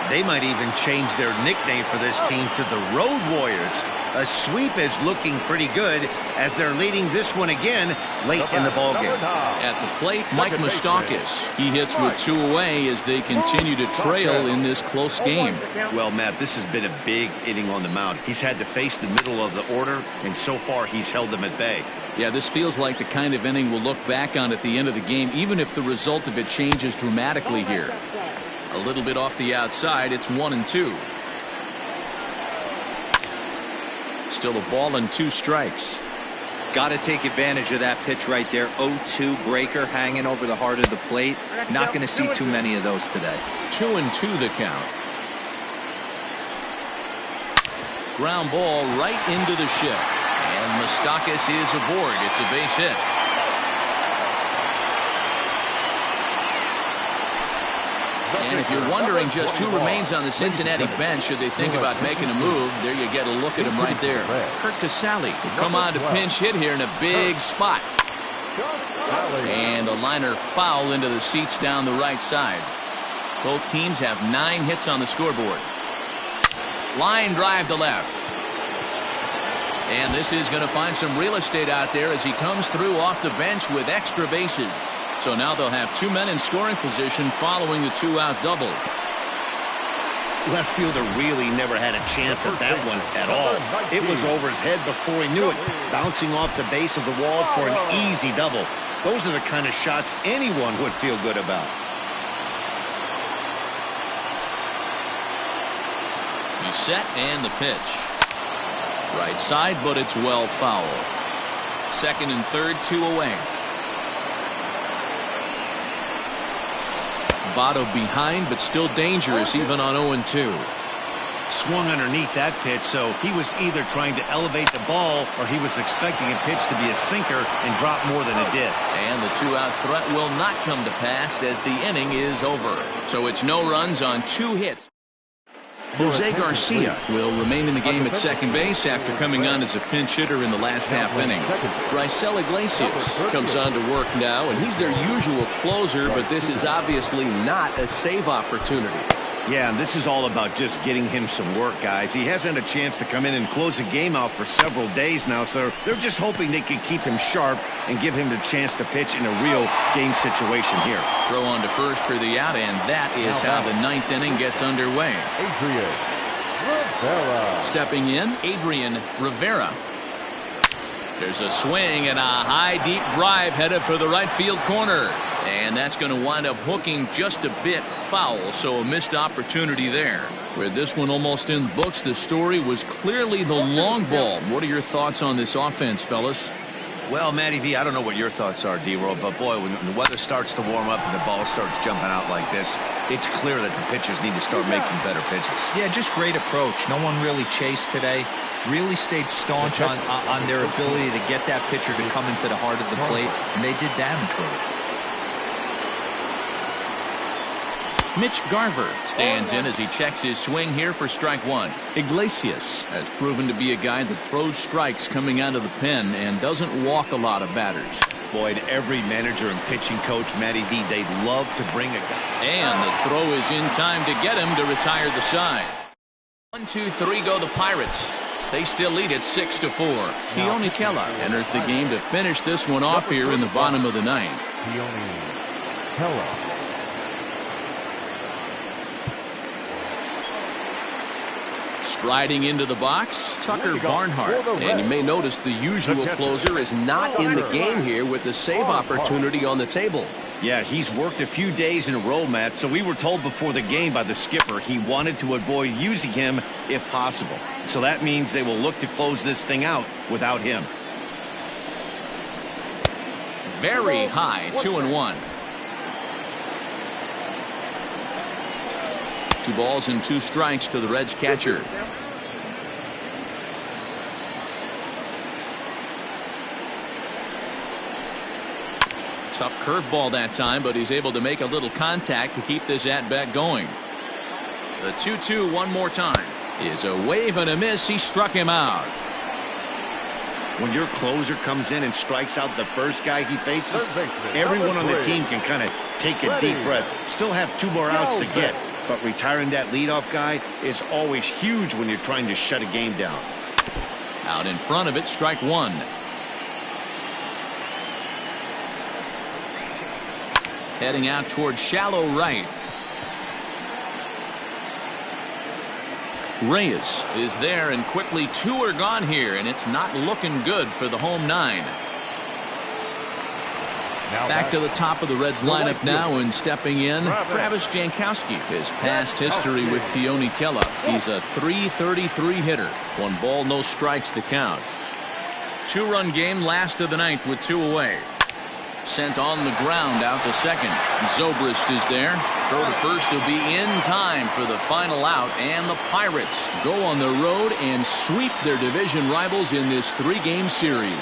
They might even change their nickname for this team to the Road Warriors. A sweep is looking pretty good as they're leading this one again late in the ballgame. At the plate, Mike Moustakas. He hits with 2 away as they continue to trail in this close game. Well, Matt, this has been a big inning on the mound. He's had to face the middle of the order, and so far he's held them at bay. Yeah, this feels like the kind of inning we'll look back on at the end of the game, even if the result of it changes dramatically here. A little bit off the outside, it's 1-2. Still a ball and 2 strikes. Got to take advantage of that pitch right there. 0-2 breaker hanging over the heart of the plate. Not going to see too many of those today. 2-2 the count. Ground ball right into the shift. And Moustakas is aboard. It's a base hit. And if you're wondering just who remains on the Cincinnati bench, should they think about making a move, there you get a look at him right there. Kurt Casale will come on to pinch hit here in a big spot. And a liner foul into the seats down the right side. Both teams have 9 hits on the scoreboard. Line drive to left. And this is going to find some real estate out there as he comes through off the bench with extra bases. So now they'll have 2 men in scoring position following the 2-out double. Left fielder really never had a chance at that one at all. It was over his head before he knew it, bouncing off the base of the wall for an easy double. Those are the kind of shots anyone would feel good about. He's set and the pitch. Right side, but it's well foul. Second and third, 2 away. Votto behind, but still dangerous even on 0-2. Swung underneath that pitch, so he was either trying to elevate the ball or he was expecting a pitch to be a sinker and drop more than it did. And the 2-out threat will not come to pass as the inning is over. So it's no runs on 2 hits. Jose Garcia will remain in the game at second base after coming on as a pinch hitter in the last half inning. Raisel Iglesias comes on to work now, and he's their usual closer, but this is obviously not a save opportunity. Yeah, and this is all about just getting him some work, guys. He hasn't had a chance to come in and close a game out for several days now, so they're just hoping they can keep him sharp and give him the chance to pitch in a real game situation here. Throw on to first for the out, and that is how the 9th inning gets underway. Adrian Rivera. Stepping in, Adrian Rivera. There's a swing and a high deep drive headed for the right field corner. And that's going to wind up hooking just a bit foul, so a missed opportunity there. With this one almost in the books, the story was clearly the long ball. What are your thoughts on this offense, fellas? Well, Matty V, I don't know what your thoughts are, D-Roll, but boy, when the weather starts to warm up and the ball starts jumping out like this, it's clear that the pitchers need to start making better pitches. Yeah, just great approach. No one really chased today. Really stayed staunch on their ability to get that pitcher to come into the heart of the plate, and they did damage with it. Mitch Garver stands in as he checks his swing here for strike one. Iglesias has proven to be a guy that throws strikes coming out of the pen and doesn't walk a lot of batters. Boy, and every manager and pitching coach, Matty V, they'd love to bring a guy. And the throw is in time to get him to retire the side. 1, 2, 3 go the Pirates. They still lead it 6-4. Keone Kela enters the game to finish this one off here in the bottom of the ninth. Keone Kela. Striding into the box, Tucker Barnhart. And you may notice the usual closer is not in the game here with the save opportunity on the table. Yeah, he's worked a few days in a row, Matt, so we were told before the game by the skipper he wanted to avoid using him if possible. So that means they will look to close this thing out without him. Very high, 2-1. 2 balls and 2 strikes to the Reds catcher. Tough curveball that time, but he's able to make a little contact to keep this at-bat going. The 2-2 one more time is a wave and a miss. He struck him out. When your closer comes in and strikes out the first guy he faces, everyone on the team can kind of take a deep breath. Still have 2 more outs to get, but retiring that leadoff guy is always huge when you're trying to shut a game down. Out in front of it, strike one. Heading out towards shallow right. Reyes is there, and quickly 2 are gone here, and it's not looking good for the home 9. Back to the top of the Reds lineup now, and stepping in, Travis Jankowski. His past history with Keone Kela. He's a .333 hitter. 1 ball, no strikes to count. 2-run game, last of the ninth with 2 away. Sent on the ground out to second. Zobrist is there. Throw to first will be in time for the final out, and the Pirates go on the road and sweep their division rivals in this 3-game series.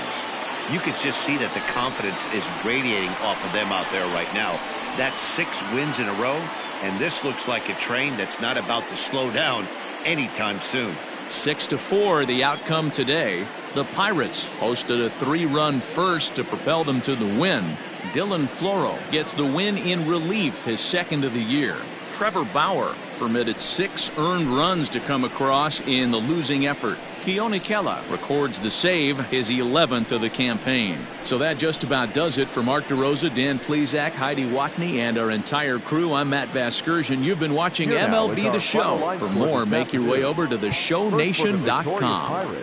You can just see that the confidence is radiating off of them out there right now. That's 6 wins in a row, and this looks like a train that's not about to slow down anytime soon. 6-4 the outcome today. The Pirates hosted a 3-run first to propel them to the win. Dylan Floro gets the win in relief, his 2nd of the year. Trevor Bauer permitted 6 earned runs to come across in the losing effort. Keone Kela records the save, his 11th of the campaign. So that just about does it for Mark DeRosa, Dan Plesac, Heidi Watney, and our entire crew. I'm Matt Vasgersian. You've been watching MLB The Show. For more, make your way over to theshownation.com.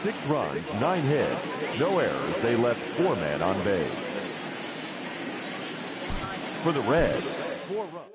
6 runs, 9 hits, no errors. They left 4 men on base. For the Reds, 4 runs.